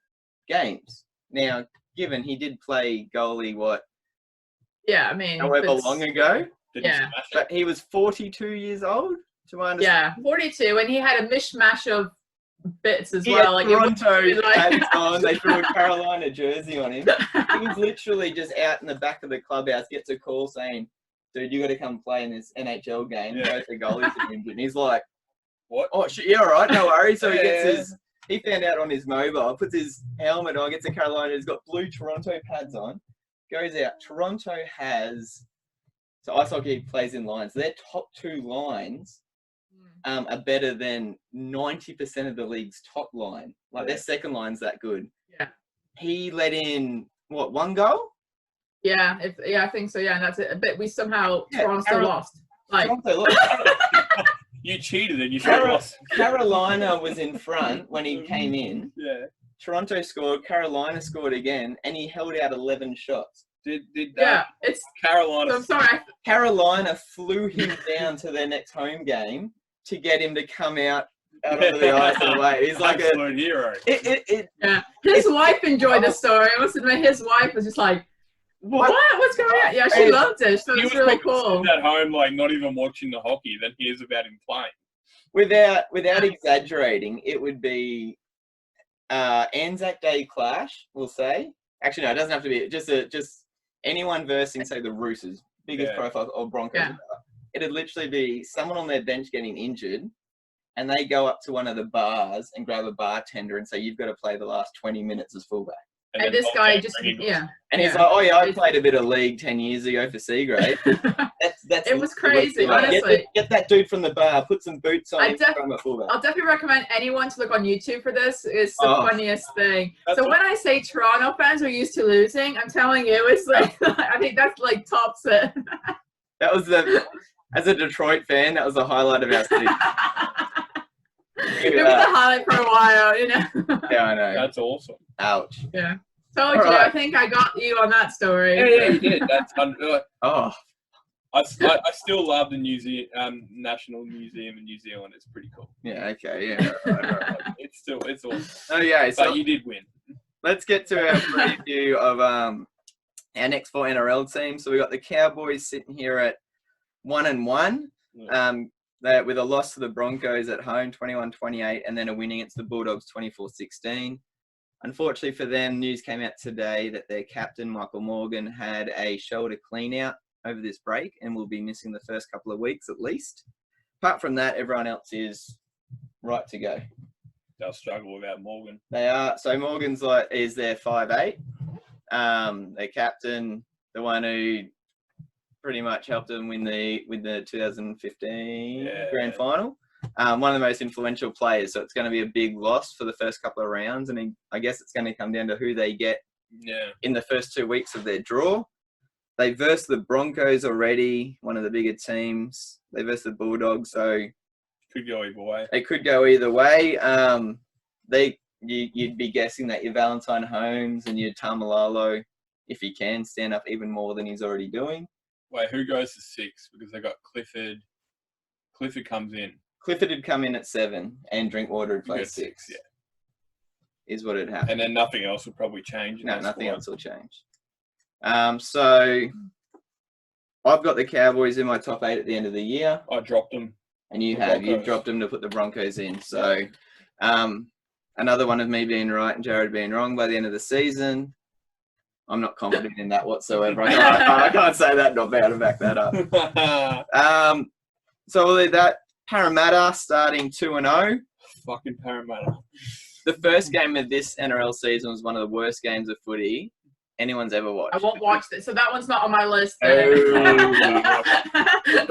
games. Now, given he did play goalie, Yeah, I mean, however long ago? Yeah. But he was 42 years old, to my understanding. Yeah, 42, and he had a mishmash of bits as He well. had Toronto pads on. They threw a Carolina jersey on him. He was literally just out in the back of the clubhouse, gets a call saying, dude, you got to come play in this NHL game. Both the goalies are injured. And he's like, what? Oh, shit, yeah, all right, no worries. So he found out on his mobile, puts his helmet on, gets a Carolina, he's got blue Toronto pads on, goes out. Toronto has, so ice hockey plays in lines. Their top 2 lines are better than 90% of the league's top line. Their second line's that good. Yeah. He let in, 1 goal? Yeah, I think so. Yeah, and that's it. But we somehow Toronto lost. Toronto lost. You cheated and you lost. Carolina was in front when he came in. Yeah. Toronto scored. Carolina scored again, and he held out 11 shots. It's Carolina. I'm sorry. Carolina flew him down to their next home game to get him to come out onto the ice and wait. He's like absolute hero. His wife enjoyed the story. I must admit, his wife was just like, what? What's going on? Yeah, she loved it. So it's really cool. At home, not even watching the hockey, then hears about him playing. without exaggerating, it would be Anzac Day clash, we'll say. Actually, no, it doesn't have to be. Just anyone versing, say, the Roosters, biggest profile, or Broncos. Yeah. It'd literally be someone on their bench getting injured, and they go up to one of the bars and grab a bartender and say, "You've got to play the last 20 minutes as fullback." And this guy just, And he's like, "Oh yeah, I played a bit of league 10 years ago for C grade." That's it was crazy, honestly. Get that dude from the bar, put some boots on. I'll definitely recommend anyone to look on YouTube for this. It's the funniest thing. So when I say Toronto fans are used to losing, I'm telling you, it's like I think that's like tops it. That was as a Detroit fan, that was the highlight of our city. It was a highlight for a while, you know. Yeah, I know. That's awesome. Ouch. Yeah. Told you, right. I think I got you on that story. Yeah, you did. That's oh. I still love the National Museum in New Zealand. It's pretty cool. Yeah. Okay. Yeah. Right. It's awesome. Oh yeah. So but you did win. Let's get to our preview of our next 4 NRL teams. So we got the Cowboys sitting here at 1-1. With a loss to the Broncos at home, 21-28, and then a win against the Bulldogs, 24-16. Unfortunately for them, news came out today that their captain, Michael Morgan, had a shoulder clean-out over this break and will be missing the first couple of weeks at least. Apart from that, everyone else is right to go. They'll struggle without Morgan. They are. So Morgan's is their 5'8". Their captain, the one who pretty much helped them win the 2015 grand final. One of the most influential players, so it's going to be a big loss for the first couple of rounds, and I guess it's going to come down to who they get in the first 2 weeks of their draw. They versed the Broncos already, one of the bigger teams. They versed the Bulldogs, so could go either way. It could go either way. You'd be guessing that your Valentine Holmes and your Tamalalo, if he can, stand up even more than he's already doing. Wait, who goes to 6? Because they got Clifford. Clifford comes in. Clifford would come in at 7, and Drinkwater would play 6. Yeah, is what it happened. And then nothing else will probably change. No, nothing else will change. So I've got the Cowboys in my top 8 at the end of the year. I dropped them. And you've dropped them to put the Broncos in. So another one of me being right and Jared being wrong by the end of the season. I'm not confident in that whatsoever. I can't say that, not be able to back that up. So we'll leave that. Parramatta starting 2-0. Fucking Parramatta. The first game of this NRL season was one of the worst games of footy anyone's ever watched. I won't watch it, so that one's not on my list. They'll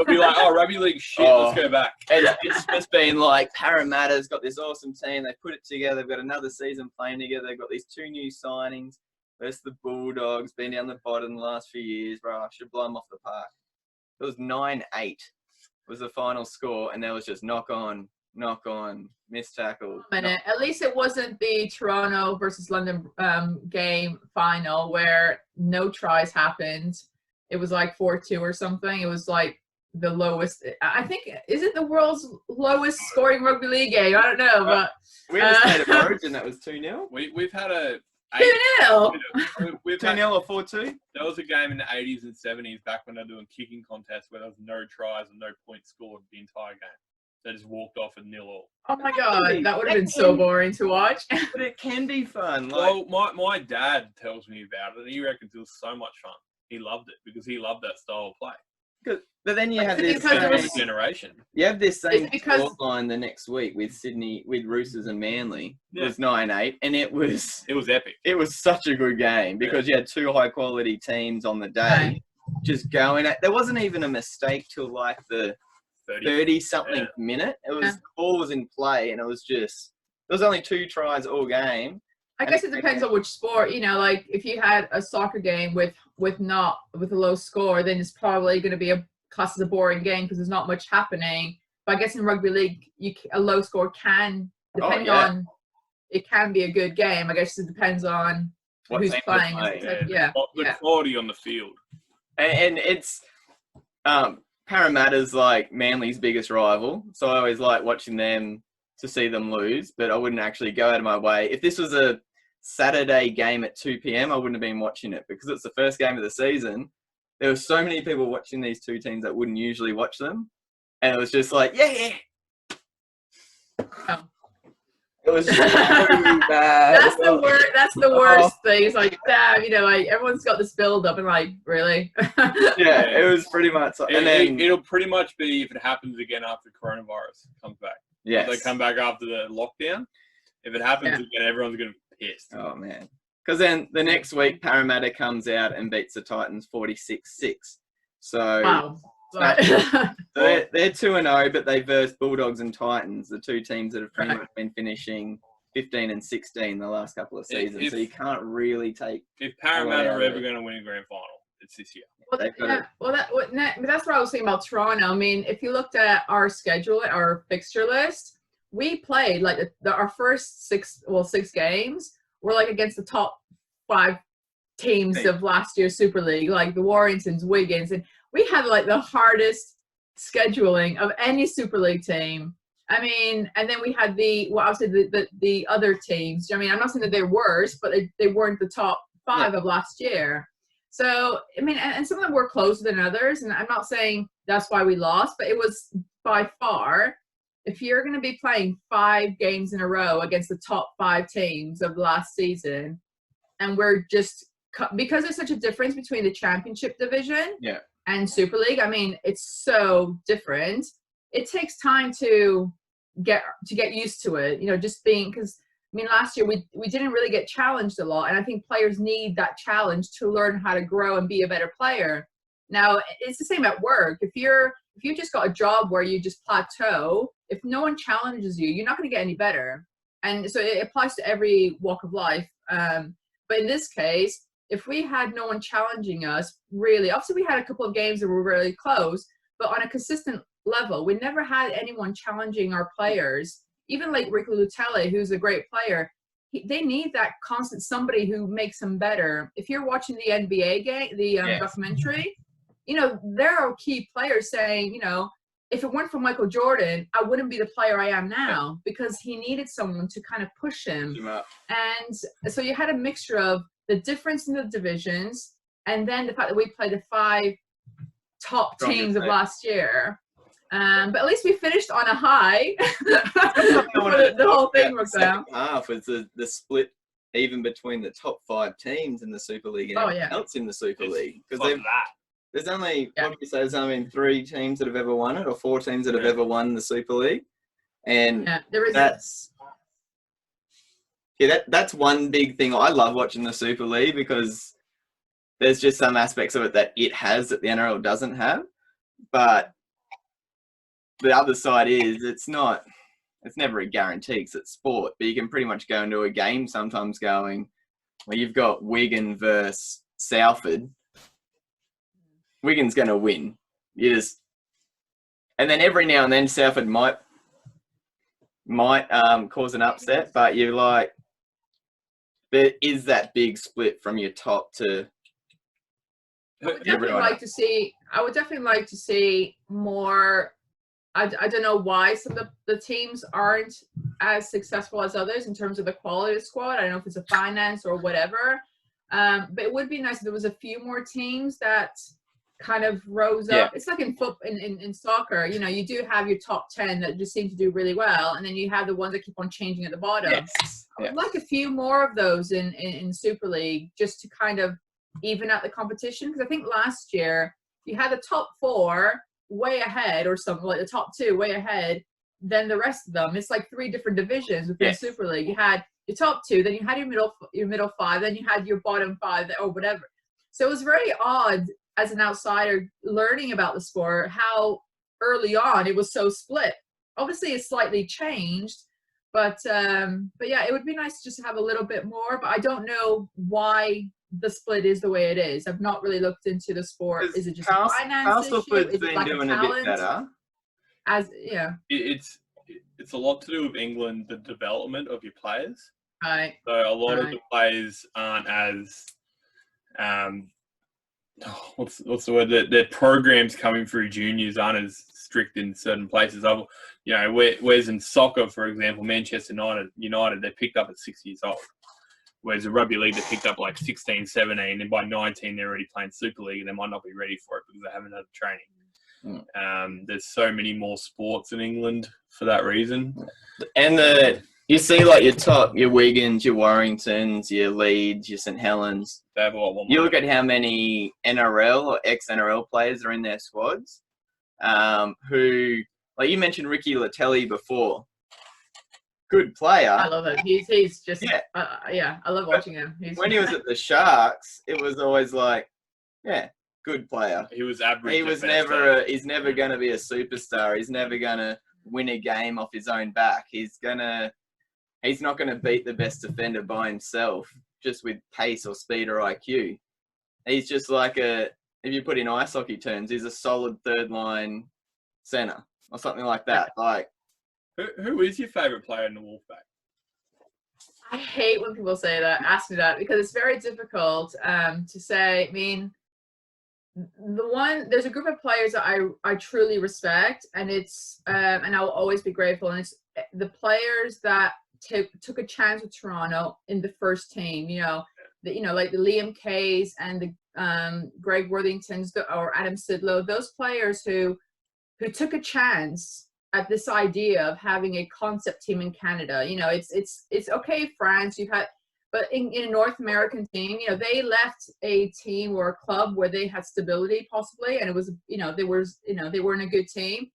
be like, "Oh, rugby league shit. Let's go back." It's just been like Parramatta's got this awesome team. They put it together. They've got another season playing together. They've got these 2 new signings. Versus the Bulldogs, been down the bottom the last few years, bro. I should blow them off the park. It was 9-8 was the final score, and there was just knock on, missed tackle. At least it wasn't the Toronto versus London game final where no tries happened. It was like 4-2 or something. It was like the lowest. I think, is it the world's lowest scoring rugby league game? I don't know, but we had a state of origin that was 2-0. We've had a 2-0. 2-0 or 4-2. There was a game in the 80s and 70s back when they were doing kicking contests where there was no tries and no points scored the entire game. They just walked off at 0-0. Oh my god, that would have been so boring to watch. But it can be fun. Well, my dad tells me about it, and he reckons it was so much fun. He loved it because he loved that style of play. But then you have this generation. You have this same scoreline the next week with Sydney, with Roosters and Manly. It was 9-8, and it was epic. It was such a good game because you had 2 high quality teams on the day, just going at. There wasn't even a mistake till like the 30-something minute. It was the ball was in play, and it was just there was only 2 tries all game. I guess it depends on which sport. You know, like if you had a soccer game with a low score, then it's probably going to be classed as a boring game because there's not much happening. But I guess in rugby league, a low score can depend on. It can be a good game. I guess it depends on who's playing. The quality on the field, and it's Parramatta's like Manly's biggest rival, so I always like watching them to see them lose. But I wouldn't actually go out of my way if this was a Saturday game at 2 p.m. I wouldn't have been watching it because it's the first game of the season. There were so many people watching these 2 teams that wouldn't usually watch them. And it was just like, Oh. It was so bad. That's the worst. That's the worst thing. It's like, damn, like everyone's got this build up, and like, really? Yeah, it was pretty much. And then it'll pretty much be if it happens again after coronavirus comes back. Yes. If they come back after the lockdown. If it happens again, everyone's gonna be pissed. Oh man. Because then the next week, Parramatta comes out and beats the Titans 46-6. So Wow. they're 2-0, but they versed Bulldogs and Titans, the two teams that have pretty much been finishing 15 and 16 the last couple of seasons. So you can't really take. If Parramatta are ever going to win a grand final, it's this year. But that's what I was saying about Toronto. I mean, if you looked at our schedule, our fixture list, we played like our first six games were like against the top 5 teams of last year's Super League, like the Warringtons, Wiggins, and we had like the hardest scheduling of any Super League team. I mean, and then we had the other teams. I mean, I'm not saying that they're worse, but they weren't the top 5 of last year. So, I mean, and some of them were closer than others, and I'm not saying that's why we lost, but it was by far, if you're going to be playing 5 games in a row against the top 5 teams of last season, and we're just, because there's such a difference between the championship division and Super League, I mean, it's so different. It takes time to get used to it, just being, because I mean, last year we didn't really get challenged a lot, and I think players need that challenge to learn how to grow and be a better player. Now, it's the same at work. If you just got a job where you just plateau, if no one challenges you, you're not going to get any better. And so it applies to every walk of life. But in this case, if we had no one challenging us, really, obviously we had a couple of games that were really close, but on a consistent level, we never had anyone challenging our players. Even like Ricky Lutele, who's a great player, they need that constant somebody who makes them better. If you're watching the NBA game, the documentary, there are key players saying, if it weren't for Michael Jordan, I wouldn't be the player I am now, because he needed someone to kind of push him. And so you had a mixture of the difference in the divisions, and then the fact that we played the 5 top teams of last year. But at least we finished on a high. The whole thing was down. Half was the split even between the top 5 teams in the Super League and everyone else in the Super League. Because there's only, what do you say, there's only 3 teams that have ever won it, or 4 teams that have ever won the Super League. And that's one big thing. I love watching the Super League because there's just some aspects of it that it has that the NRL doesn't have. But the other side is it's never a guarantee because it's sport, but you can pretty much go into a game sometimes going, well, you've got Wigan versus Salford. Wigan's going to win. And then every now and then Salford might cause an upset, but you're like, there is that big split from your top to. I would definitely like to see more. I don't know why some of the teams aren't as successful as others in terms of the quality of the squad. I don't know if it's a finance or whatever. But it would be nice if there was a few more teams that kind of rose up. It's like in soccer, you do have your top 10 that just seem to do really well, and then you have the ones that keep on changing at the bottom. I would like a few more of those in Super League, just to kind of even out the competition, because I think last year you had the top 4 way ahead, or something like the top 2 way ahead than the rest of them. It's like 3 different divisions within Super League. You had your top 2, then you had your middle 5, then you had your bottom 5, or whatever. So it was very odd as an outsider learning about the sport how early on it was so split. Obviously it's slightly changed, but yeah, it would be nice just to have a little bit more, but I don't know why the split is the way it is. I've not really looked into the sport. Is it just a finance issue? Is it like doing a bit better? It's a lot to do with England, the development of your players. Right. So a lot of the players aren't as what's the word? Their programs coming through juniors aren't as strict in certain places. Whereas in soccer, for example, Manchester United, they picked up at 6 years old. Whereas the Rugby League, they picked up like 16, 17, and by 19, they're already playing Super League, and they might not be ready for it because they haven't had training. There's so many more sports in England for that reason. And you see like your Wiggins, your Warringtons, your Leeds, your St Helens. They have a lot more. You look at how many NRL or ex-NRL players are in their squads, who, like you mentioned Ricky Latelli before. Good player. I love it. He's just I love watching him. When he was at the Sharks, it was always like, good player. He was average. He's never going to be a superstar. He's never going to win a game off his own back. He's not going to beat the best defender by himself, just with pace or speed or IQ. He's just like if you put in ice hockey terms, he's a solid third line center or something like that. Like, who is your favourite player in the Wolfpack? I hate when people say that, ask me that, because it's very difficult to say. I mean, there's a group of players that I truly respect, and it's and I will always be grateful. And it's the players that took a chance with Toronto in the first team. Like the Liam Kays and the Greg Worthingtons or Adam Sidlow. Those players who took a chance at this idea of having a concept team in Canada. It's okay, France, but in a North American team, they left a team or a club where they had stability possibly, and it was, they were in a good team,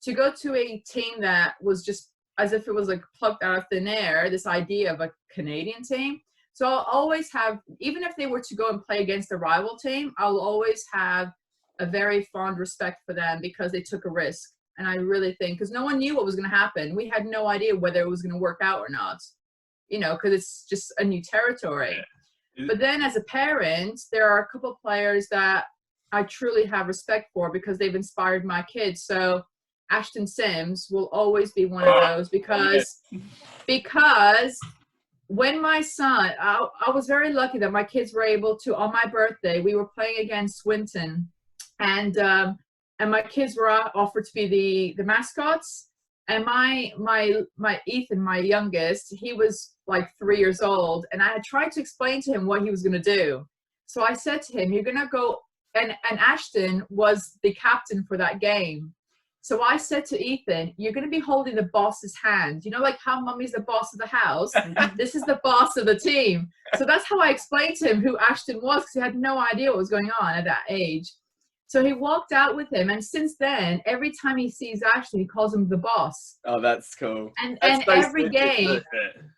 to go to a team that was just as if it was like plucked out of thin air, this idea of a Canadian team. So I'll always have, even if they were to go and play against a rival team, I'll always have a very fond respect for them because they took a risk. And I really think, because no one knew what was going to happen. We had no idea whether it was going to work out or not, because it's just a new territory. Yeah. But then as a parent, there are a couple of players that I truly have respect for because they've inspired my kids. So Ashton Sims will always be one of those because when my son, I was very lucky that my kids were able to, on my birthday, we were playing against Swinton, and my kids were offered to be the mascots. And my Ethan, my youngest, he was like 3 years old, and I had tried to explain to him what he was going to do. So I said to him, you're going to go, and Ashton was the captain for that game. So I said to Ethan, you're going to be holding the boss's hand. Like how mommy's the boss of the house. This is the boss of the team. So that's how I explained to him who Ashton was, because he had no idea what was going on at that age. So he walked out with him, and since then, every time he sees Ashton, he calls him the boss. Oh, that's cool. And every game,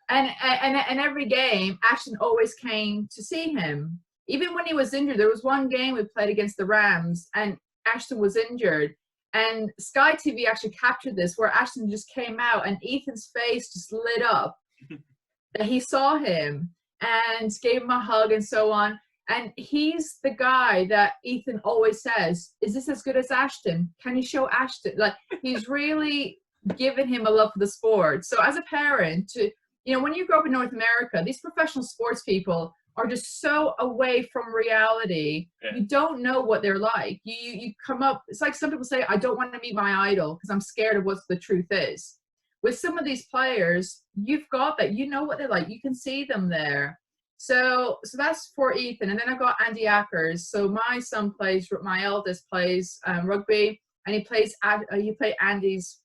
and every game, Ashton always came to see him. Even when he was injured, there was one game we played against the Rams, and Ashton was injured. And Sky TV actually captured this, where Ashton just came out, and Ethan's face just lit up that he saw him and gave him a hug and so on. And he's the guy that Ethan always says, is this as good as Ashton? Can you show Ashton? Like, he's really given him a love for the sport. So as a parent, when you grow up in North America, these professional sports people are just so away from reality. Yeah. You don't know what they're like. You come up, it's like some people say, I don't want to meet my idol because I'm scared of what the truth is. With some of these players, you've got that. You know what they're like. You can see them there. So that's for Ethan. And then I've got Andy Ackers. So my eldest plays rugby, and he plays Andy's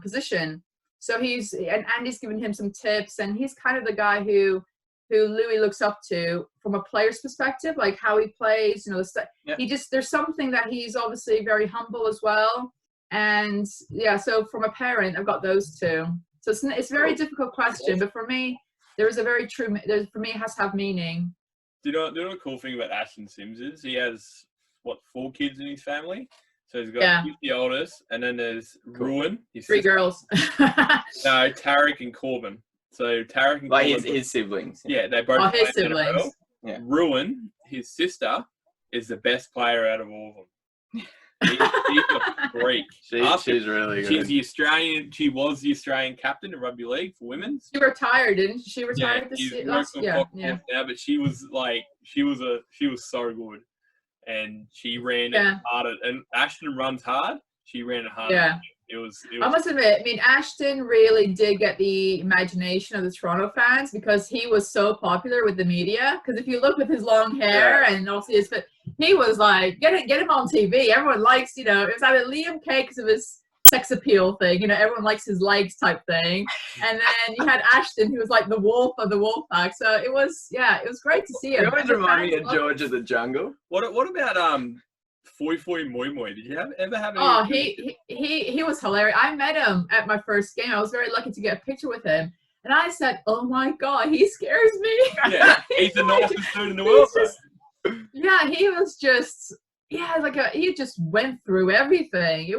position. So Andy's giving him some tips, and he's kind of the guy who Louis looks up to from a player's perspective, like how he plays, there's something that he's obviously very humble as well. And so from a parent, I've got those two. So it's a very difficult question, but for me, there is a very true, for me, it has to have meaning. Do you know the cool thing about Ashton Sims is? He has, 4 kids in his family? So he's got he's the oldest, and then there's Ruin. His 3 girls. No, Tarek and Corbin. So Tarek and Corbin. His siblings. Yeah, they both play his siblings. Yeah. Ruin, his sister, is the best player out of all of them. She's a freak. She's really good. She was the Australian captain of rugby league for womenens. She retired, didn't she? She retired last year. Yeah, but she was so good, and she ran it hard. And Ashton runs hard. She ran it hard. Yeah. It was. I must admit, Ashton really did get the imagination of the Toronto fans because he was so popular with the media. Because if you look with his long hair and also he was like, get him on TV. Everyone likes, it was either Liam Kay because of his sex appeal thing, everyone likes his legs type thing, and then you had Ashton, who was like the wolf of the wolf pack. So it was great to see him. You always remind me of George of the Jungle. What about Foi Foi Moi Moi? Did you ever have any? Oh, he was hilarious. I met him at my first game. I was very lucky to get a picture with him, and I said, "Oh my God, he scares me." Yeah, he's the nicest dude in the world. Yeah, he was just he just went through everything.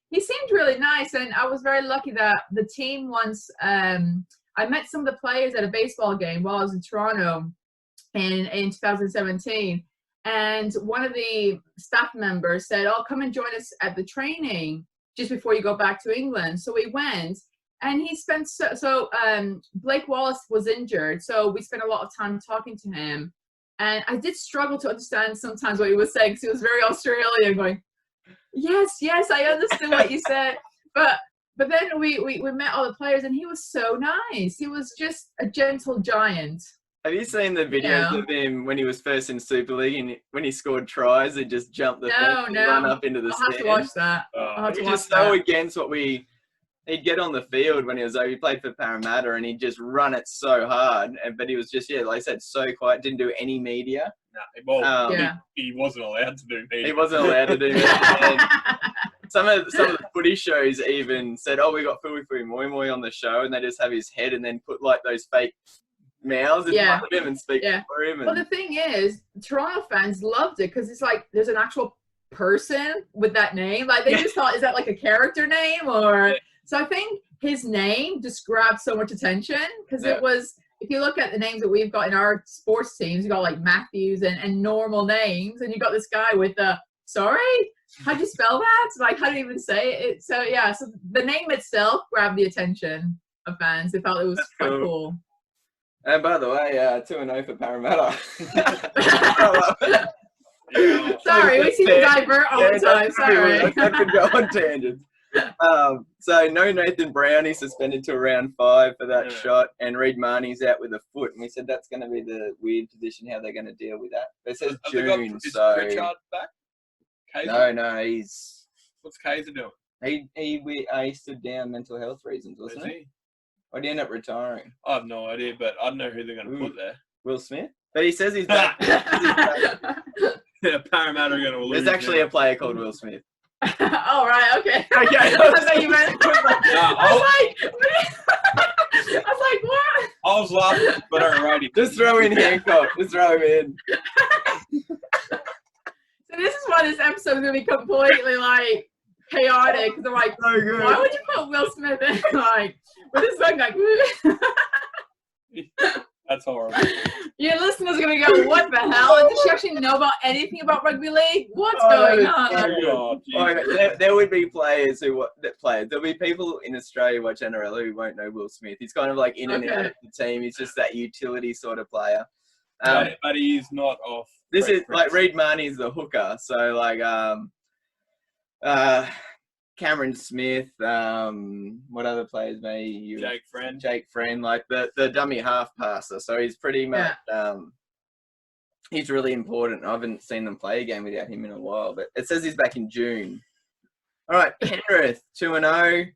He seemed really nice, and I was very lucky that the team once. I met some of the players at a baseball game while I was in Toronto in 2017. And one of the staff members said, "Oh, come and join us at the training just before you go back to England." So we went, and he spent Blake Wallace was injured, so we spent a lot of time talking to him. And I did struggle to understand sometimes what he was saying, because he was very Australian, going, "Yes, I understood what you said." But then we met all the players, and he was so nice. He was just a gentle giant. Have you seen the videos of him when he was first in Super League, and when he scored tries, he just jumped the fence and run up into the I'll have to watch that. He's just so against what he'd get on the field when he played for Parramatta, and he'd just run it so hard. But he was just, like I said, so quiet, didn't do any media. No, he wasn't allowed to do media. He wasn't allowed to do media. Some of the footy shows even said, "Oh, we got Fui Fui Moi Moi on the show," and they just have his head and then put like those fake mouths in front of him and speak for him. Well, the thing is, Toronto fans loved it because it's like there's an actual person with that name. Like they just thought, is that like a character name or? So I think his name just grabbed so much attention because it was. If you look at the names that we've got in our sports teams, you got like Matthews and normal names, and you got this guy with sorry, how'd you spell that? Like how do you even say it? So so the name itself grabbed the attention of fans. They felt it was quite cool. And by the way, 2-0 for Parramatta. Sorry, we seem to divert all the time. Sorry. That could go on tangents. So no Nathan Brown, he's suspended to round 5 for that shot, and Reid Marnie's out with a foot, and we said that's going to be the weird position how they're going to deal with that. It says June, so Richard back? Kaiser? No, he's what's Kaiser doing? He stood down mental health reasons, wasn't he? Or did he end up retiring? I have no idea, but I don't know who they're going to put there. Will Smith? But he says he's back. Yeah, Parramatta are going to lose. There's actually a player called Will Smith. Oh, right, okay. Okay. I thought you meant. I was like, what? I was laughing, but alrighty. Just throw in Hancock. Just throw him in. So this is why this episode is going to be completely, like, chaotic. Because I'm like, so good. Why would you put Will Smith in, like, with his song, like, That's horrible. Your listeners are going to go, what the hell? Does she actually know about anything about rugby league? What's going on? There would be players there'll be people in Australia who watch NRL who won't know Will Smith. He's kind of like in and out of the team. He's just that utility sort of player. But he's not off. This is like Reid Marnie's the hooker. So like Cameron Smith, what other players may you? Jake Friend, like the dummy half passer. So he's pretty much he's really important. I haven't seen them play a game without him in a while, but it says he's back in June. All right, Penrith 2-0,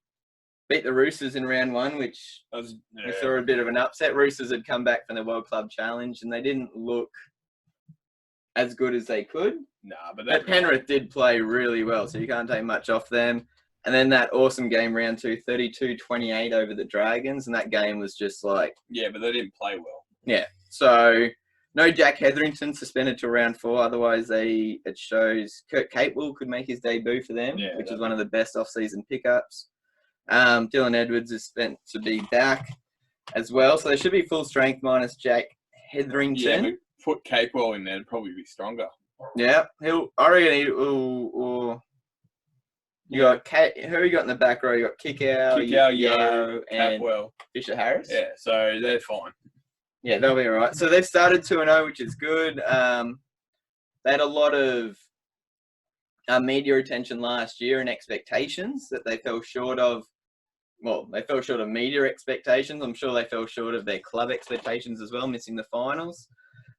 beat the Roosters in round 1, which we saw a bit of an upset. Roosters had come back from the World Club Challenge, and they didn't look as good as they could. But Penrith did play really well, so you can't take much off them. And then that awesome game, round 2, 32-28 over the Dragons, and that game was just like... Yeah, but they didn't play well. Yeah, so no Jack Hetherington suspended to round 4, otherwise it shows Kurt Capewell could make his debut for them, which is one of the best off-season pickups. Dylan Edwards is meant to be back as well, so they should be full strength minus Jack Hetherington. Yeah, but put Capewell in there, it'd probably be stronger. Yeah, I reckon you got who you got in the back row? You got Kickow, Yeo, and Capewell. Fisher Harris. Yeah, so they're fine. Yeah, they'll be all right. So they've started 2-0, which is good. They had a lot of media attention last year and expectations that they fell short of. Well, they fell short of media expectations. I'm sure they fell short of their club expectations as well, missing the finals.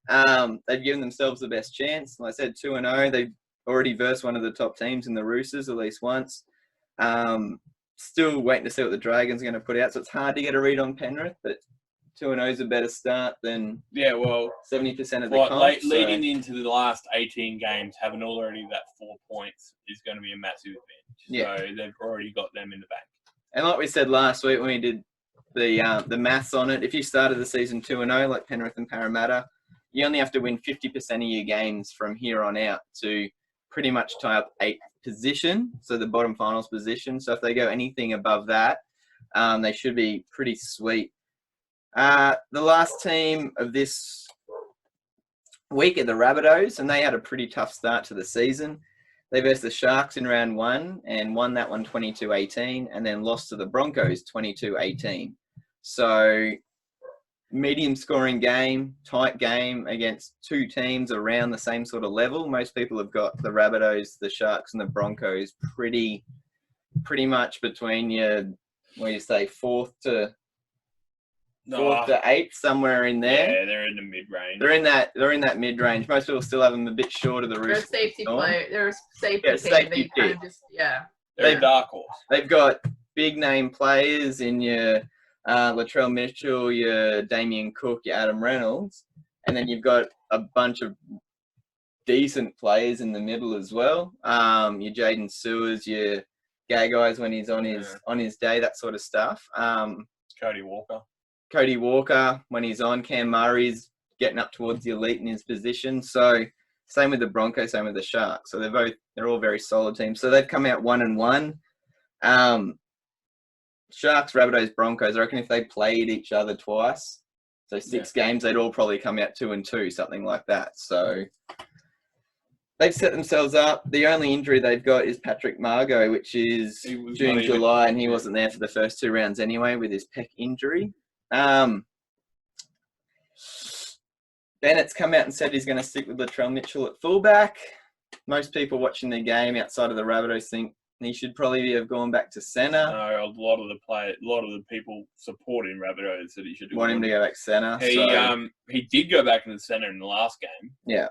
they've given themselves the best chance. Like I said, 2-0. They've already versed one of the top teams in the Roosters at least once. Still waiting to see what the Dragons are going to put out. So it's hard to get a read on Penrith, but 2-0 is a better start than 70% of the comp. Leading into the last 18 games, having already that 4 points is going to be a massive advantage. Yeah. So they've already got them in the bank. And like we said last week when we did the maths on it, if you started the season 2-0 like Penrith and Parramatta, you only have to win 50% of your games from here on out to pretty much tie up 8th position, so the bottom finals position. So if they go anything above that, they should be pretty sweet. The last team of this week are the Rabbitohs, and they had a pretty tough start to the season. They versed the Sharks in round 1 and won that one 22-18, and then lost to the Broncos 22-18. So medium scoring game, tight game against two teams around the same sort of level. Most people have got the Rabbitohs, the Sharks, and the Broncos pretty much between your, what do you say, fourth to eighth, somewhere in there. Yeah, they're in the mid range. They're in that mid range. Most people still have them a bit short of the Roosters. They're a safety player. They're a safety Yeah, team. safety They kind of just, yeah. They're a dark horse. They've got big name players in your Latrell Mitchell, your Damien Cook, your Adam Reynolds, and then you've got a bunch of decent players in the middle as well. Your Jaden Sewers, your gay guys when he's on his day, that sort of stuff. Cody Walker when he's on. Cam Murray's getting up towards the elite in his position. So same with the Broncos, same with the Sharks. So they're all very solid teams. So they've come out 1-1. Sharks, Rabbitohs, Broncos, I reckon if they played each other twice, so 6 games, they'd all probably come out 2-2, something like that. So they've set themselves up. The only injury they've got is Patrick Margot, which is June, July, and he wasn't there for the first 2 rounds anyway with his pec injury. Bennett's come out and said he's going to stick with Latrell Mitchell at fullback. Most people watching the game outside of the Rabbitohs think he should probably have gone back to centre. No, a lot of the people supporting Rabbitohs said he should want him to go back centre. He did go back in the centre in the last game. Yeah.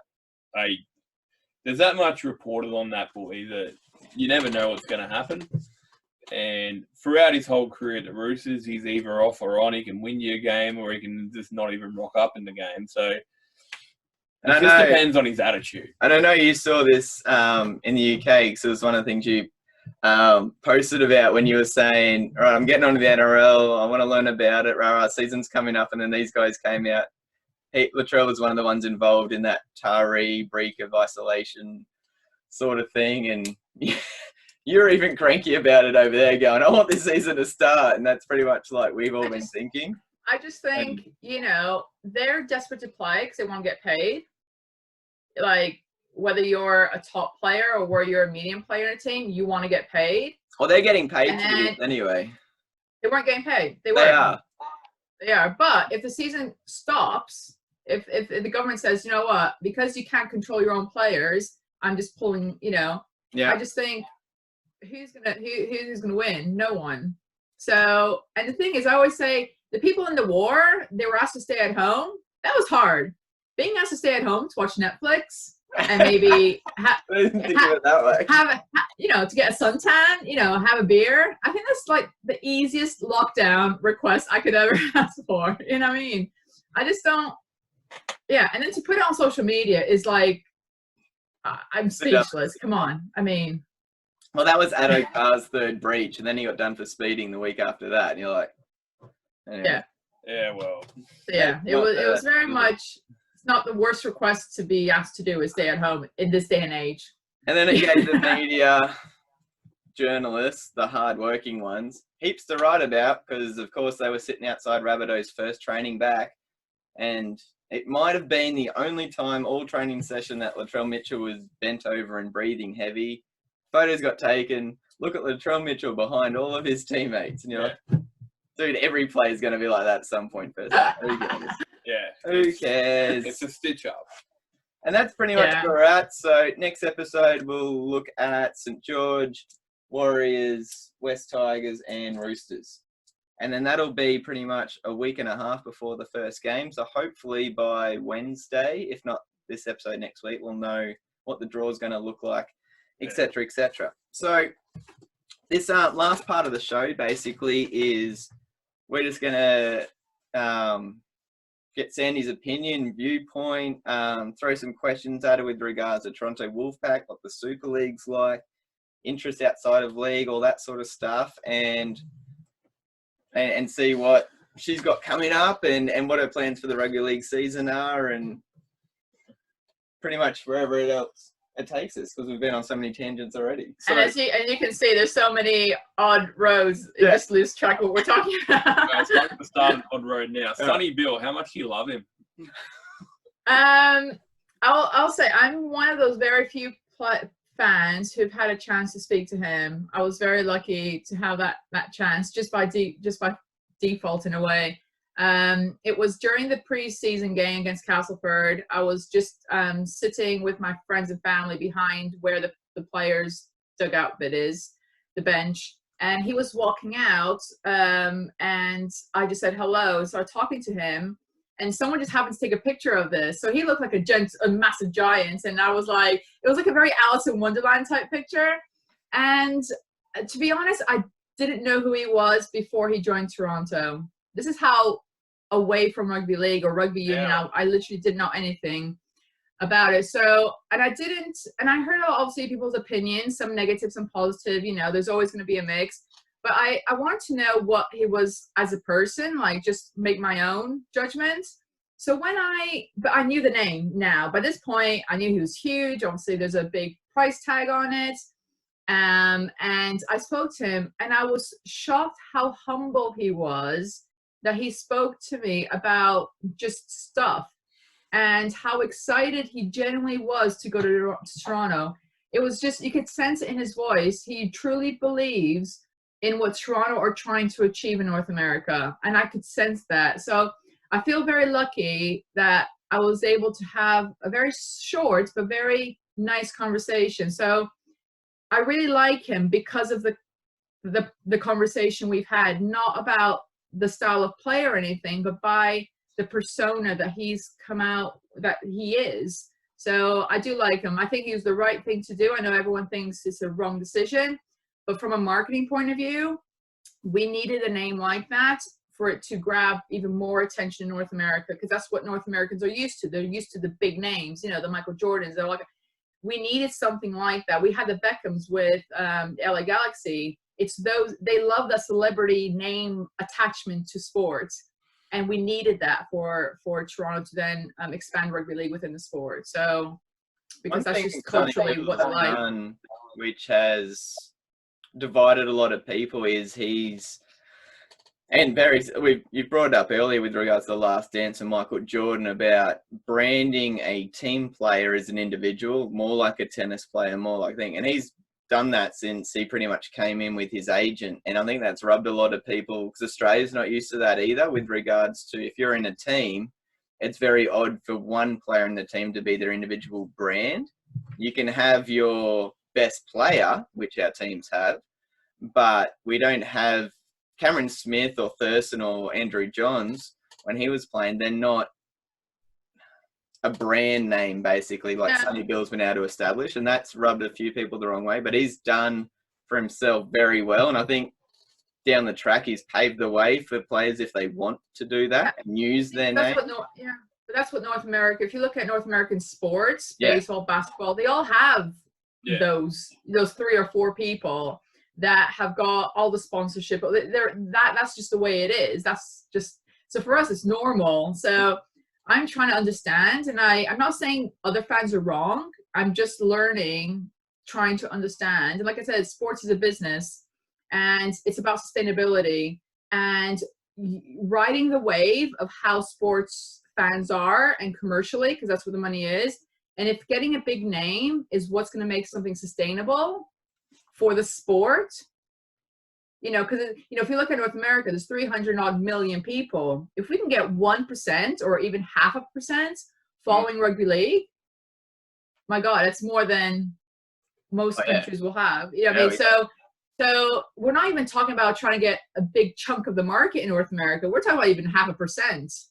There's that much reported on that boy that you never know what's going to happen. And throughout his whole career at the Roosters, he's either off or on. He can win you a game or he can just not even rock up in the game. So it just depends on his attitude. I don't know you saw this in the UK because it was one of the things you posted about when you were saying, all right, I'm getting onto the NRL. I want to learn about it. Season's coming up. And then these guys came out. Latrell was one of the ones involved in that Tari break of isolation sort of thing. And you're even cranky about it over there going, I want this season to start. And that's pretty much like we've all been thinking. I just think, they're desperate to play because they want to get paid. Like, whether you're a top player or where you're a medium player in a team, you want to get paid. Well, they're getting paid anyway. They weren't getting paid. They are. They are. But if the season stops, if the government says, you know what, because you can't control your own players, I'm just pulling, I just think who's gonna win? No one. So, and the thing is, I always say the people in the war, they were asked to stay at home. That was hard. Being asked to stay at home to watch Netflix and maybe to get a suntan, have a beer. I think that's like the easiest lockdown request I could ever ask for. You know what I mean? I just don't. Yeah, and then to put it on social media is like, I'm speechless. Come on. I mean. Well, that was Addo Carr's third breach, and then he got done for speeding the week after that. And you're like, anyway. Yeah, well. Yeah, it was very much. It's not the worst request to be asked to do is stay at home in this day and age. And then it gave the media, journalists, the hard-working ones, heaps to write about because, of course, they were sitting outside Rabbitoh's first training back, and it might have been the only time all training session that Latrell Mitchell was bent over and breathing heavy. Photos got taken. Look at Latrell Mitchell behind all of his teammates. And you're like, dude, every play is going to be like that at some point first. Who cares? Yeah. Who cares? It's a stitch up. And that's pretty much where we're at. So next episode, we'll look at St. George, Warriors, West Tigers, and Roosters. And then that'll be pretty much a week and a half before the first game. So hopefully by Wednesday, if not this episode next week, we'll know what the draw is going to look like, etc., etc. So this last part of the show basically is we're just going to get Sandy's opinion, viewpoint, throw some questions at her with regards to Toronto Wolfpack, what the Super League's like, interest outside of league, all that sort of stuff, and see what she's got coming up and what her plans for the rugby league season are, and pretty much wherever else it takes us, because we've been on so many tangents already. So, and you can see, there's so many odd roads, you just lose track of what we're talking about. It's like the start of Odd Road now. Sonny Bill, how much do you love him? I'll say I'm one of those very few fans who've had a chance to speak to him. I was very lucky to have that chance just by default in a way. It was during the pre-season game against Castleford. I was just sitting with my friends and family behind where the players' dugout bit is, the bench, and he was walking out, and I just said hello and started talking to him. And someone just happened to take a picture of this. So he looked like a massive giant. And I was like, it was like a very Alice in Wonderland type picture. And to be honest, I didn't know who he was before he joined Toronto. This is how away from rugby league or rugby union, I literally didn't know anything about it. So, and I heard obviously people's opinions, some negative, some positive, there's always going to be a mix. But I wanted to know what he was as a person, like just make my own judgment. So but I knew the name now. By this point, I knew he was huge. Obviously, there's a big price tag on it. And I spoke to him, and I was shocked how humble he was, that he spoke to me about just stuff and how excited he genuinely was to go to Toronto. It was just, you could sense it in his voice. He truly believes in what Toronto are trying to achieve in North America. And I could sense that. So I feel very lucky that I was able to have a very short but very nice conversation. So I really like him because of the conversation we've had, not about the style of play or anything, but by the persona that he's come out, that he is. So I do like him. I think he was the right thing to do. I know everyone thinks it's a wrong decision, but from a marketing point of view, we needed a name like that for it to grab even more attention in North America, because that's what North Americans are used to. They're used to the big names, the Michael Jordans. They're like, we needed something like that. We had the Beckhams with LA Galaxy. It's those, they love the celebrity name attachment to sports. And we needed that for Toronto to then expand rugby league within the sport. So, because that's just culturally what they like. Which has divided a lot of people is you've brought it up earlier with regards to The Last Dance and Michael Jordan about branding a team player as an individual, more like a tennis player, more like thing. And he's done that since he pretty much came in with his agent. And I think that's rubbed a lot of people, because Australia's not used to that either with regards to, if you're in a team, it's very odd for one player in the team to be their individual brand. You can have your best player, which our teams have, but we don't have Cameron Smith or Thurston or Andrew Johns. When he was playing, they're not a brand name, basically, like Sonny Bill's been able to establish, and that's rubbed a few people the wrong way, but he's done for himself very well. And I think down the track, he's paved the way for players if they want to do that and use their name. But that's what North America, if you look at North American sports, baseball, basketball, they all have those 3 or 4 people that have got all the sponsorship. That's just the way it is. That's just, so for us, it's normal. So I'm trying to understand, and I'm not saying other fans are wrong. I'm just learning, trying to understand. And like I said, sports is a business, and it's about sustainability and riding the wave of how sports fans are, and commercially, because that's where the money is. And if getting a big name is what's going to make something sustainable for the sport, because if you look at North America, there's 300 odd million people. If we can get 1% or even 0.5% following rugby league, my God, it's more than most countries will have. So So we're not even talking about trying to get a big chunk of the market in North America. We're talking about even 0.5%.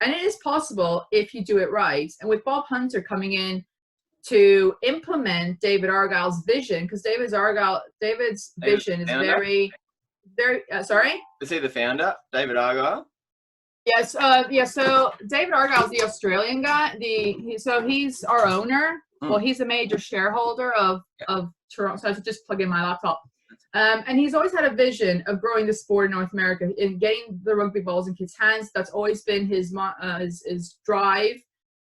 And it is possible if you do it right. And with Bob Hunter coming in to implement David Argyle's vision, because David's vision is very, sorry? Is he the founder, David Argyle? Yes. So David Argyle's the Australian guy. He's our owner. Well, he's a major shareholder of Toronto. So I should just plug in my laptop. And he's always had a vision of growing the sport in North America and getting the rugby balls in kids' hands. That's always been his drive.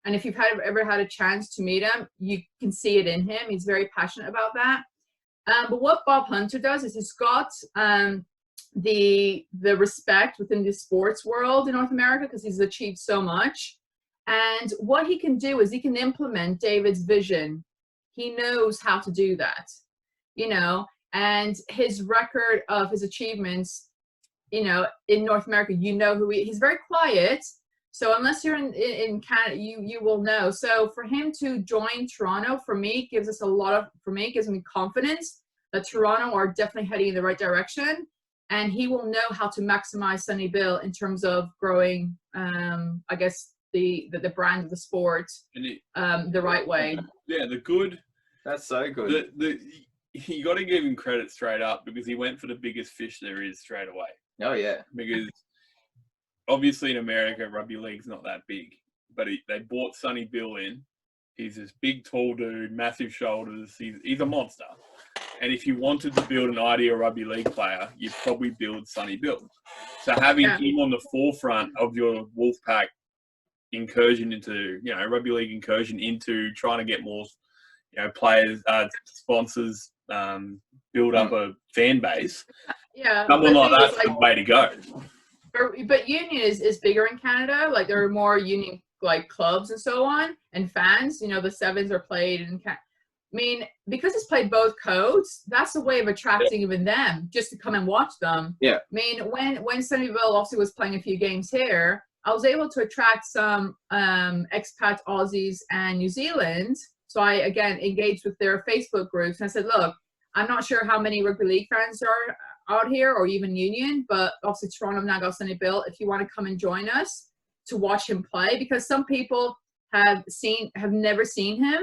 And if you've ever had a chance to meet him, you can see it in him. He's very passionate about that. But what Bob Hunter does is he's got the respect within the sports world in North America because he's achieved so much. And what he can do is he can implement David's vision. He knows how to do that, and his record of his achievements, in North America, who he's very quiet. So unless you're in Canada, you will know. So for him to join Toronto, for me, gives me confidence that Toronto are definitely heading in the right direction. And he will know how to maximize Sonny Bill in terms of growing, I guess, the brand of the sport the right way. Yeah, the good. That's so good. You got to give him credit straight up because he went for the biggest fish there is straight away. Oh, yeah. Because obviously in America, rugby league's not that big. But they bought Sonny Bill in. He's this big, tall dude, massive shoulders. He's a monster. And if you wanted to build an ideal rugby league player, you'd probably build Sonny Bill. So having him on the forefront of your Wolfpack incursion into, rugby league incursion into trying to get more, players, sponsors, build up a fan base. Yeah. Someone like that's the way to go. But union is bigger in Canada. Like there are more union clubs and so on, and fans. The sevens are played in. Because it's played both codes, that's a way of attracting even them just to come and watch them. Yeah. When Sonny Bill obviously was playing a few games here, I was able to attract some expat Aussies and New Zealand. So I, again, engaged with their Facebook groups. And I said, look, I'm not sure how many rugby league fans are out here or even union, but obviously Toronto now got Sonny Bill. If you want to come and join us to watch him play, because some people have never seen him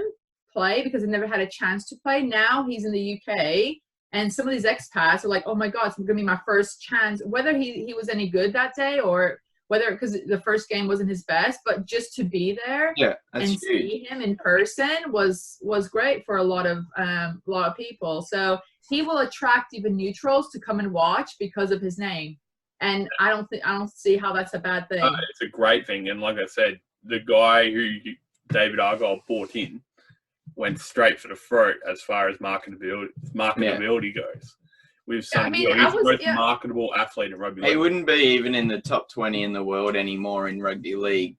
play because they've never had a chance to play. Now he's in the UK, and some of these expats are like, oh my God, it's going to be my first chance. Whether he was any good that day or whether, because the first game wasn't his best, but just to be there and see him in person was great for a lot of people. So he will attract even neutrals to come and watch because of his name. And I don't see how that's a bad thing. It's a great thing. And like I said, the guy who David Argyle bought in went straight for the throat as far as marketability goes. We've seen he's the most marketable athlete in rugby league. He wouldn't be even in the top 20 in the world anymore in rugby league,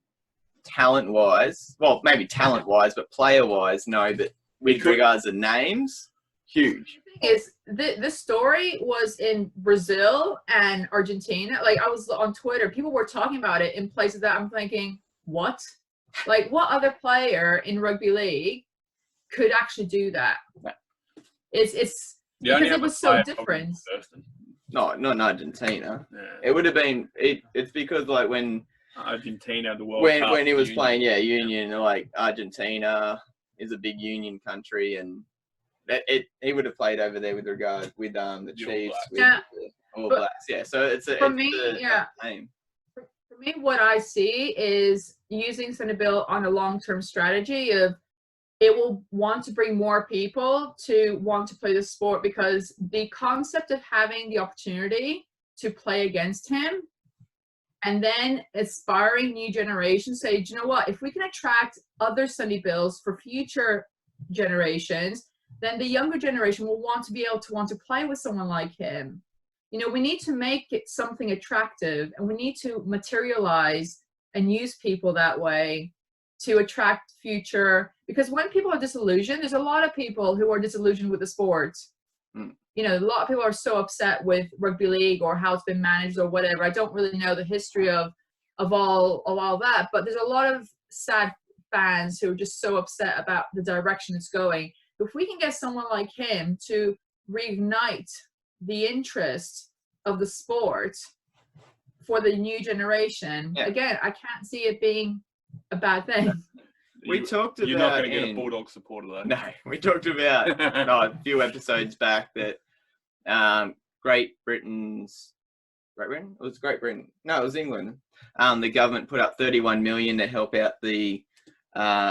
talent-wise. Well, maybe talent-wise, but player-wise, no. But with regards to names, huge. The thing is, this story was in Brazil and Argentina. Like, I was on Twitter, people were talking about it in places that I'm thinking, what? Like, what other player in rugby league could actually do that? It's because it was so different. No, not in Argentina. Yeah. It would have been. It's because like when Argentina, the World Cup, when he was playing, union, like Argentina is a big union country, and he would have played over there with the Chiefs, with the All Blacks. Yeah, so it's a name. For me, what I see is using Sonny Bill on a long-term strategy of it will want to bring more people to want to play the sport, because the concept of having the opportunity to play against him and then aspiring new generations say, do you know what, if we can attract other Sonny Bills for future generations, then the younger generation will want to be able to want to play with someone like him. We need to make it something attractive, and we need to materialize and use people that way to attract future, because when people are disillusioned, there's a lot of people who are disillusioned with the sport. A lot of people are so upset with rugby league or how it's been managed or whatever. I don't really know the history of all that, but there's a lot of sad fans who are just so upset about the direction it's going. If we can get someone like him to reignite the interest of the sport for the new generation, again, I can't see it being a bad thing. We talked about... You're not going to get a Bulldog supporter, though. No, we talked about a few episodes back that Great Britain? It was Great Britain. No, it was England. The government put up 31 million to help out the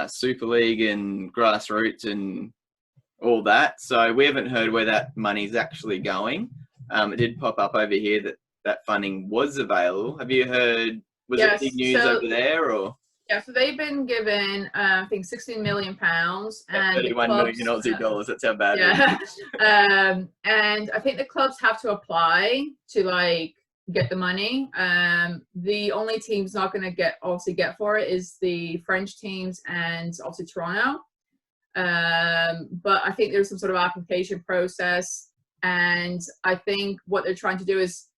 Super League and grassroots and all that. So we haven't heard where that money's actually going. It did pop up over here that funding was available. Have you heard? Was it big news over there, or? Yeah, so they've been given, I think, £16 million, and 31 million Aussie dollars. That's how bad yeah. it is. And I think the clubs have to apply to get the money. The only teams not going to get for it is the French teams and obviously Toronto. But I think there's some sort of application process, and I think what they're trying to do is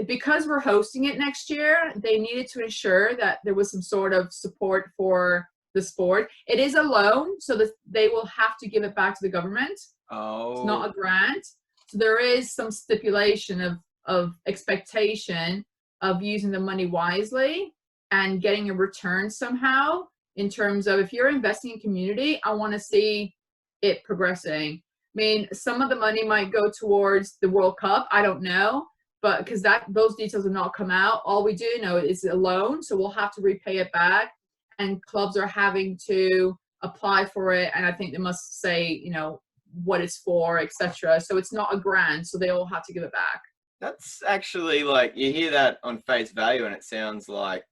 because we're hosting it next year, they needed to ensure that there was some sort of support for the sport. It is a loan, so that they will have to give it back to the government. Oh. It's not a grant. So there is some stipulation of expectation of using the money wisely and getting a return somehow, in terms of, if you're investing in community, I want to see it progressing. I mean, some of the money might go towards the World Cup. I don't know. But because those details have not come out, all we do know is a loan, so we'll have to repay it back, and clubs are having to apply for it, and I think they must say, what it's for, etc. So it's not a grant, so they all have to give it back. That's actually, you hear that on face value, and it sounds like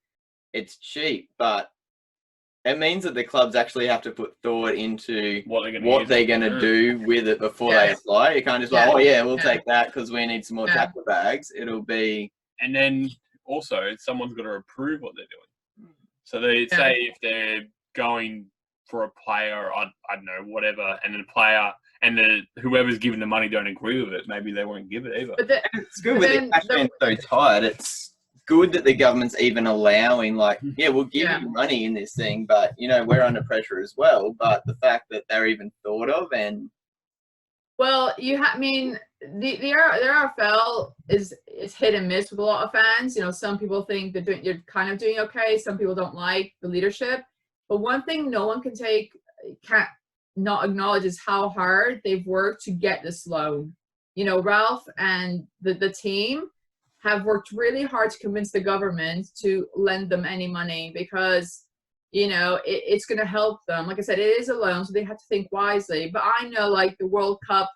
it's cheap, but it means that the clubs actually have to put thought into what they're going to do with it before they apply. You can't just we'll take that because we need some more tackle bags. It'll be... And then also, someone's got to approve what they're doing. So they say if they're going for a player, I don't know, whatever, and the player and whoever's giving the money don't agree with it, maybe they won't give it either. But it's good with it being so tight. It's good that the government's even allowing, we'll give you money in this thing, but we're under pressure as well. But the fact that they're even thought of, and well, the RFL is hit and miss with a lot of fans. Some people think they're kind of doing okay. Some people don't like the leadership. But one thing no one can't not acknowledge is how hard they've worked to get this loan. Ralph and the team have worked really hard to convince the government to lend them any money, because it's going to help them. Like I said, it is a loan, so they have to think wisely. But I know, the World Cup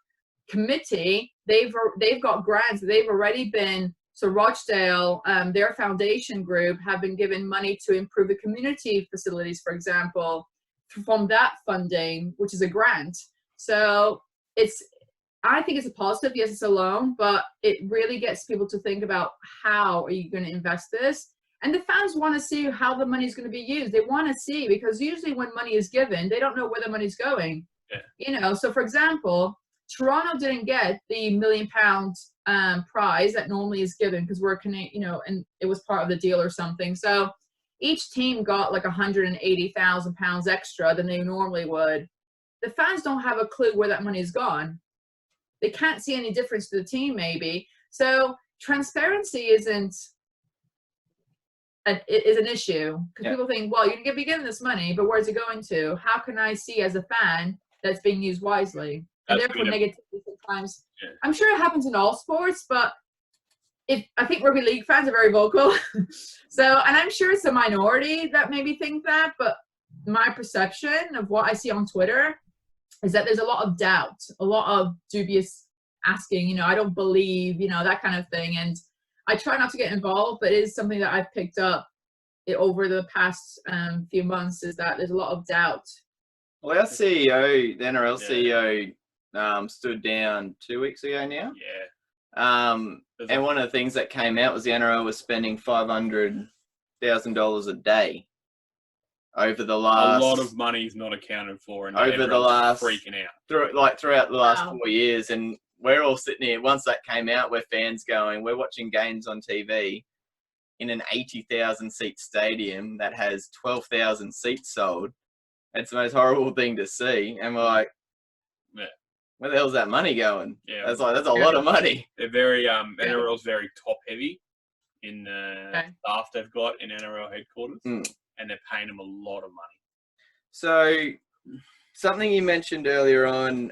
committee, they've got grants. They've already been, so Rochdale, their foundation group, have been given money to improve the community facilities, for example, from that funding, which is a grant. So I think it's a positive. Yes, it's a loan, but it really gets people to think about, how are you going to invest this? And the fans want to see how the money is going to be used. They want to see, because usually when money is given, they don't know where the money's going. Yeah. So for example, Toronto didn't get the £1 million prize that normally is given, because we're Canadian, and it was part of the deal or something. So each team got £180,000 extra than they normally would. The fans don't have a clue where that money is gone. They can't see any difference to the team, maybe. So transparency is an issue, because people think, well, you're going to be given this money, but where's it going to? How can I see as a fan that's being used wisely? And therefore, negativity sometimes. Yeah. I'm sure it happens in all sports, but I think rugby league fans are very vocal. And I'm sure it's a minority that maybe think that, but my perception of what I see on Twitter is that there's a lot of doubt, a lot of dubious asking, I don't believe, that kind of thing. And I try not to get involved, but it is something that I've picked up over the past few months, is that there's a lot of doubt. Well, our CEO, the NRL CEO, stood down 2 weeks ago now. Yeah. And one of the things that came out was the NRL was spending $500,000 a day over the last... A lot of money is not accounted for, and over the last... freaking out. Throughout the last 4 years, and we're all sitting here, once that came out, we're fans going, we're watching games on TV in an 80,000 seat stadium that has 12,000 seats sold. It's the most horrible thing to see. And we're like, where the hell's that money going? Yeah. That's a lot of money. They're very NRL's very top heavy in the staff they've got in NRL headquarters, and they're paying them a lot of money. So something you mentioned earlier on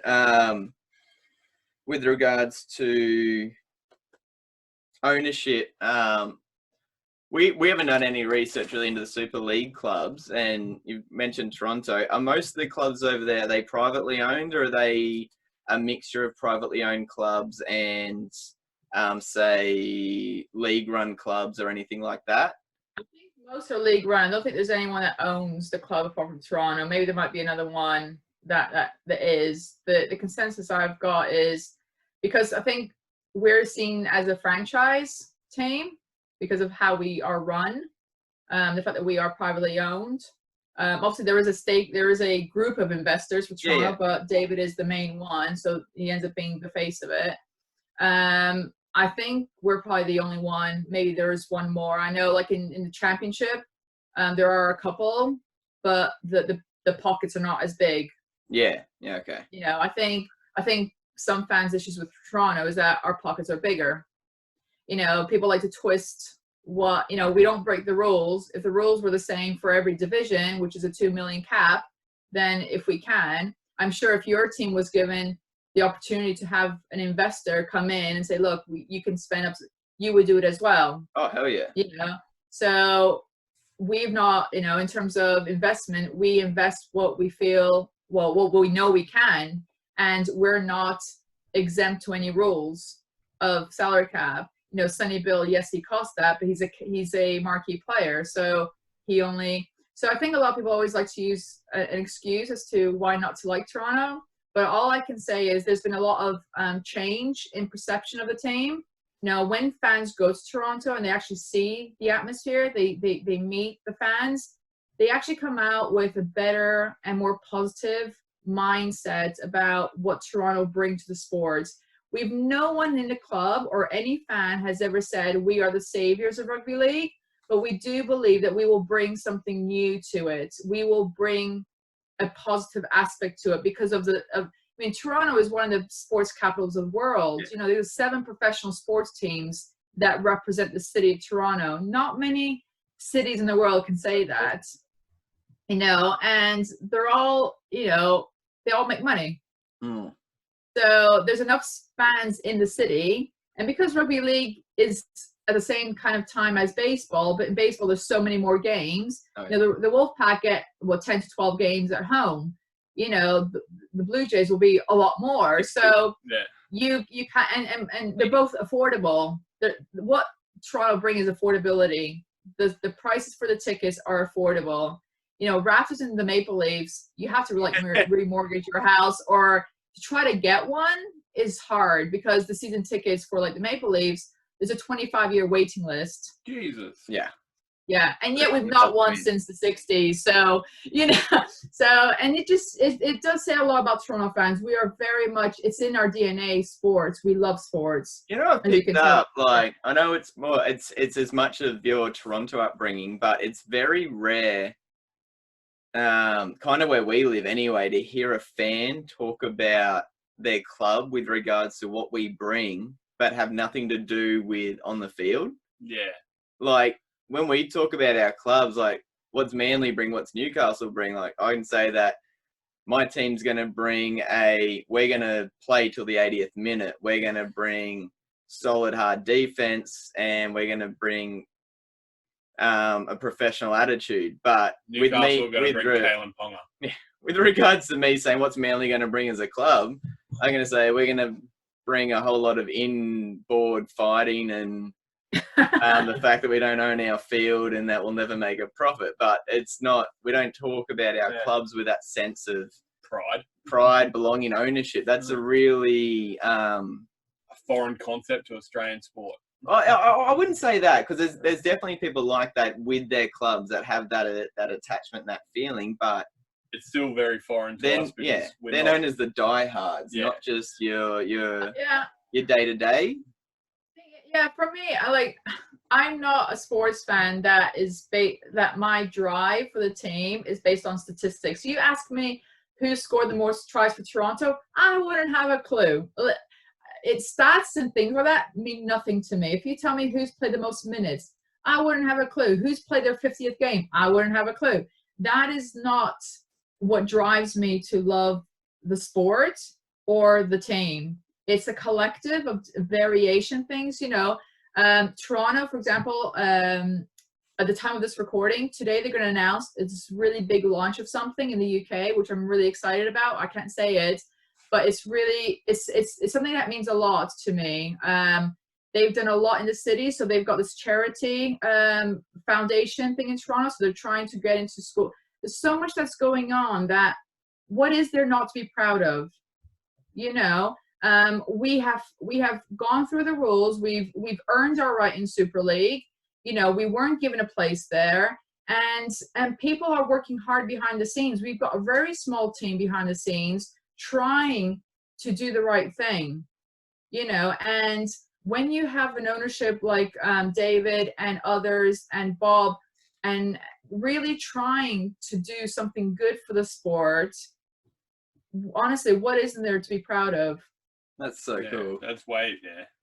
with regards to ownership, we haven't done any research really into the Super League clubs, and you've mentioned Toronto. Are most of the clubs over there, are they privately owned, or are they a mixture of privately owned clubs and say league run clubs or anything like that? I think most are league run. I don't think there's anyone that owns the club apart from Toronto. Maybe there might be another one that is. The consensus I've got is, because I think we're seen as a franchise team because of how we are run, the fact that we are privately owned. Obviously, there is a group of investors for Toronto, but David is the main one, so he ends up being the face of it. I think we're probably the only one. Maybe there is one more. I know, like in the championship, there are a couple, but the pockets are not as big. Yeah. Okay. You know, I think some fans' issues with Toronto is that our pockets are bigger. You know, people like to twist what, you know, we don't break the rules. If the rules were the same for every division, which is a 2 million cap, then if we can, I'm sure if your team was given the opportunity to have an investor come in and say, look, you can spend up, you would do it as well. Oh, hell yeah. You know, so we've not, you know, in terms of investment, we invest what we feel, well, what we know we can, and we're not exempt to any rules of salary cap. You know, Sonny Bill, yes, he costs that, but he's a marquee player, so so I think a lot of people always like to use an excuse as to why not to like Toronto. But all I can say is there's been a lot of change in perception of the team. Now, when fans go to Toronto and they actually see the atmosphere, they meet the fans, they actually come out with a better and more positive mindset about what Toronto brings to the sports. We've no one in the club or any fan has ever said we are the saviors of rugby league, but we do believe that we will bring something new to it. We will bring a positive aspect to it because of I mean, Toronto is one of the sports capitals of the world. You know, there's 7 professional sports teams that represent the city of Toronto. Not many cities in the world can say that, you know, and they're all, you know, they all make money. So there's enough fans in the city, and because rugby league is at the same kind of time as baseball, but in baseball there's so many more games. You know, the Wolfpack get 10 to 12 games at home. You know, the Blue Jays will be a lot more. So you can, and they're both affordable. What Toronto brings is affordability. The prices for the tickets are affordable. You know, Raptors and the Maple Leafs, you have to like remortgage your house, or to try to get one is hard because the season tickets for like the Maple Leafs, there's a 25-year waiting list. Jesus. Yeah, and yet we've not won since the 60s. So, you know, and it does say a lot about Toronto fans. We are very much, it's in our DNA, sports. We love sports. You know, I've picked up, like, I know it's as much of your Toronto upbringing, but it's very rare, kind of where we live anyway, to hear a fan talk about their club with regards to what we bring, but have nothing to do with on the field. Yeah. Like, when we talk about our clubs, like, what's Manly bring, what's Newcastle bring, like, I can say that my team's going to bring we're going to play till the 80th minute. We're going to bring solid, hard defense, and we're going to bring a professional attitude. But Newcastle going to bring Kalen Ponga. Yeah, with regards to me saying what's Manly going to bring as a club, I'm going to say we're going to bring a whole lot of inboard fighting and the fact that we don't own our field and that we'll never make a profit. But it's not, we don't talk about our clubs with that sense of pride, belonging, ownership. That's a really a foreign concept to Australian sport. I wouldn't say that, because there's definitely people like that with their clubs that have that attachment, that feeling, but it's still very foreign to us. Yeah, they're known as the diehards, not just your day-to-day. Yeah, for me, I'm not a sports fan that is that my drive for the team is based on statistics. You ask me, who scored the most tries for Toronto, I wouldn't have a clue. It's stats and things like that mean nothing to me. If you tell me who's played the most minutes, I wouldn't have a clue. Who's played their 50th game, I wouldn't have a clue. That is not what drives me to love the sport or the team. It's a collective of variation things, you know. Toronto, for example, at the time of this recording, today they're going to announce this really big launch of something in the UK, which I'm really excited about. I can't say it, but it's really, it's something that means a lot to me. They've done a lot in the city, so they've got this charity foundation thing in Toronto, so they're trying to get into school. There's so much that's going on that what is there not to be proud of? You know, we have gone through the rules. We've earned our right in Super League. You know, we weren't given a place there, and people are working hard behind the scenes. We've got a very small team behind the scenes trying to do the right thing, you know. And when you have an ownership like David and others and Bob, and really trying to do something good for the sport, honestly, what isn't there to be proud of? That's so cool. That's way,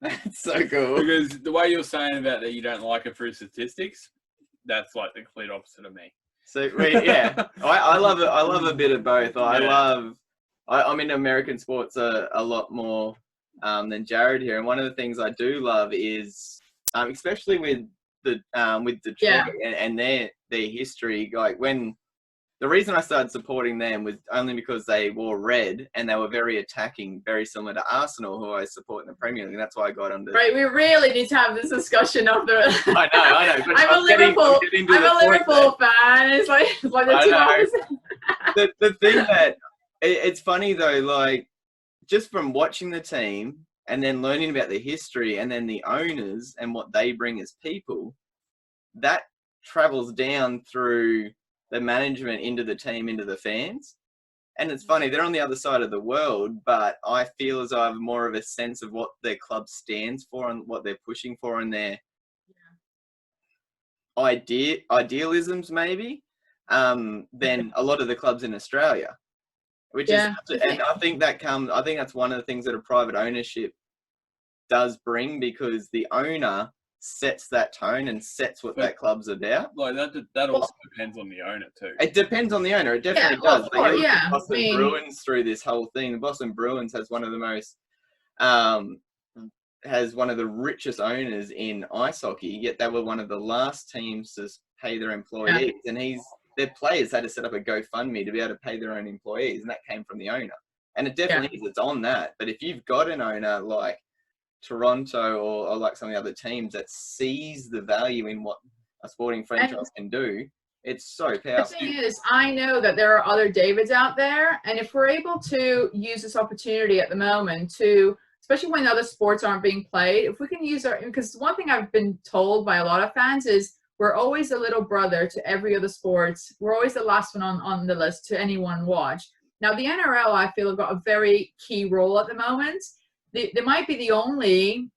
That's so cool. Because the way you're saying about that you don't like it through statistics, that's like the complete opposite of me. So I love it. I love a bit of both. I'm in American sports a lot more than Jared here, and one of the things I do love is, especially with Detroit and their history. Like when the reason I started supporting them was only because they wore red and they were very attacking, very similar to Arsenal, who I support in the Premier League. And that's why I got under. Right, we really need to have this discussion of the. I know. But I'm a Liverpool fan. It's like the two opposites. The thing that it's funny though, like just from watching the team and then learning about the history and then the owners and what they bring as people, that travels down through the management into the team, into the fans. And it's funny, they're on the other side of the world, but I feel as I have more of a sense of what their club stands for and what they're pushing for and their idealisms maybe, than a lot of the clubs in Australia. Which is, and I think that's one of the things that a private ownership does bring, because the owner sets that tone and sets what that club's about. Like that also depends on the owner too. It depends on the owner. It definitely does. Like the Boston Bruins through this whole thing. The Boston Bruins has one of the most, has one of the richest owners in ice hockey. Yet they were one of the last teams to pay their employees, and their players had to set up a GoFundMe to be able to pay their own employees, and that came from the owner. And it definitely is. It's on that. But if you've got an owner like Toronto or like some of the other teams that sees the value in what a sporting franchise can do, it's so powerful. The thing is, I know that there are other Davids out there, and if we're able to use this opportunity at the moment to, especially when other sports aren't being played, if we can use because one thing I've been told by a lot of fans is we're always a little brother to every other sport. We're always the last one on the list to anyone watch. Now, the NRL, I feel, have got a very key role at the moment. They might be the only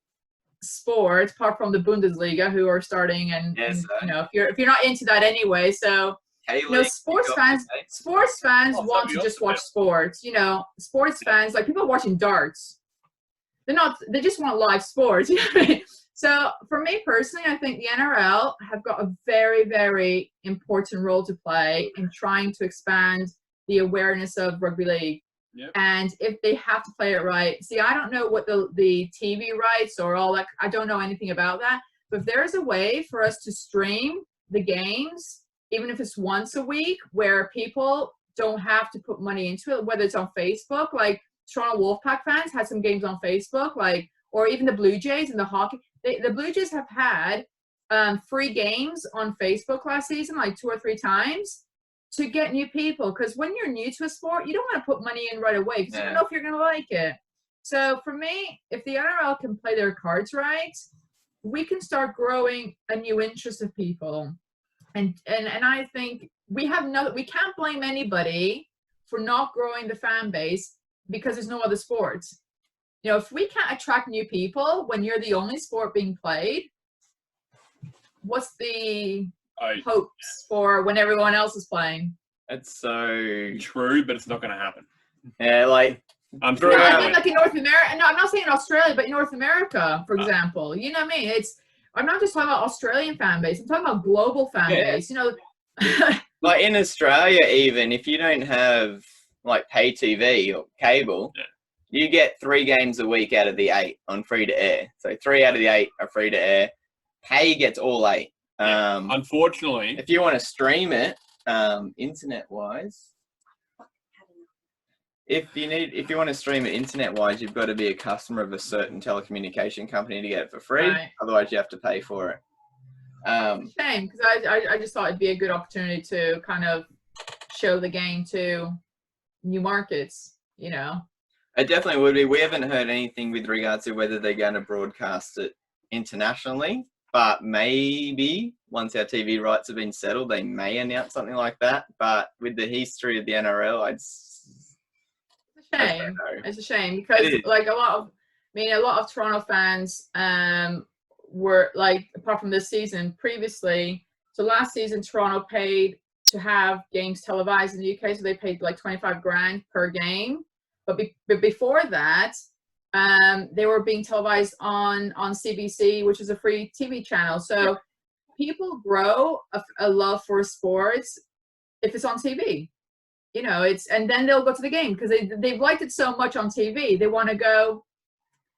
sport, apart from the Bundesliga, who are starting, and you know, if you're not into that anyway, so you know, sports fans want to just watch sports. You know, sports fans, like people watching darts, they just want live sports. You know what I mean? So for me personally, I think the NRL have got a very, very important role to play in trying to expand the awareness of rugby league. Yep. And if they have to play it right, see, I don't know what the TV rights or all that, I don't know anything about that. But if there's a way for us to stream the games, even if it's once a week, where people don't have to put money into it, whether it's on Facebook, like Toronto Wolfpack fans had some games on Facebook, like, or even the Blue Jays and the hockey. The Blue Jays have had free games on Facebook last season, like 2 or 3 times, to get new people. Because when you're new to a sport, you don't want to put money in right away because you don't know if you're going to like it. So for me, if the NRL can play their cards right, we can start growing a new interest of people. And I think we can't blame anybody for not growing the fan base because there's no other sports. You know, if we can't attract new people when you're the only sport being played, what's the hopes for when everyone else is playing? It's so true, but it's not going to happen. yeah, like I Unfortunately, mean, like in North America. No, I'm not saying in Australia, but in North America, for example. You know what I mean? I'm not just talking about Australian fan base. I'm talking about global fan base. You know, like in Australia, even if you don't have like pay TV or cable, you get 3 games a week out of the 8 on free to air. So 3 out of the 8 are free to air. Pay gets all 8. unfortunately, If you want to stream it, internet wise, if you want to stream it internet wise, you've got to be a customer of a certain telecommunication company to get it for free. Right. Otherwise, you have to pay for it. shame, because I just thought it'd be a good opportunity to kind of show the game to new markets. You know. It definitely would be. We haven't heard anything with regards to whether they're going to broadcast it internationally, but maybe once our TV rights have been settled, they may announce something like that. But with the history of the NRL, It's a shame because like a lot of Toronto fans were like, apart from this season, previously, so last season Toronto paid to have games televised in the UK, so they paid like 25 grand per game. But before that, they were being televised on CBC, which is a free TV channel. So people grow a love for sports if it's on TV. You know, and then they'll go to the game because they've liked it so much on TV. They want to go,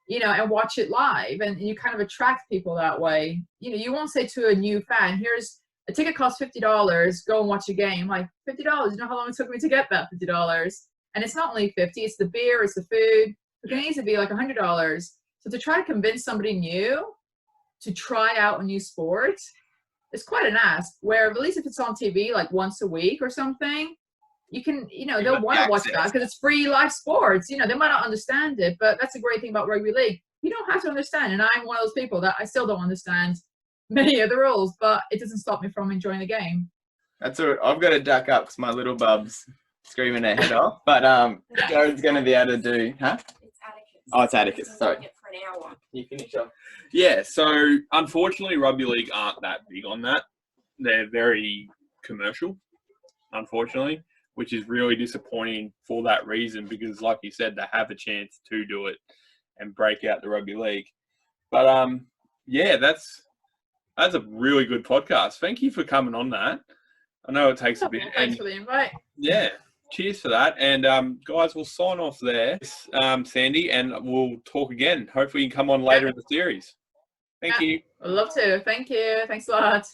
you know, and watch it live, and you kind of attract people that way. You know, you won't say to a new fan, "Here's a ticket, costs $50. Go and watch a game." Like $50. You know how long it took me to get that $50? And it's not only 50, it's the beer, it's the food. It can easily be like $100. So to try to convince somebody new to try out a new sport, it's quite an ask. Where at least if it's on TV like once a week or something, you can, you know, they'll want to watch that because it's free live sports. You know, they might not understand it, but that's a great thing about rugby league. You don't have to understand. And I'm one of those people that I still don't understand many of the rules, but it doesn't stop me from enjoying the game. That's all right. I've got to duck up because my little bub's screaming her head off. But Jared's going to be able to do, huh? It's Atticus. Oh, it's Atticus. Sorry. For an hour. You finish off. yeah. So unfortunately, rugby league aren't that big on that. They're very commercial, unfortunately, which is really disappointing for that reason because, like you said, they have a chance to do it and break out the rugby league. But yeah, that's a really good podcast. Thank you for coming on that. I know it takes a bit. Thanks for the invite. Yeah, cheers for that. And guys, we'll sign off there, Sandy, and we'll talk again. Hopefully you can come on later in the series. Thank you. I'd love to. Thank you. Thanks a lot.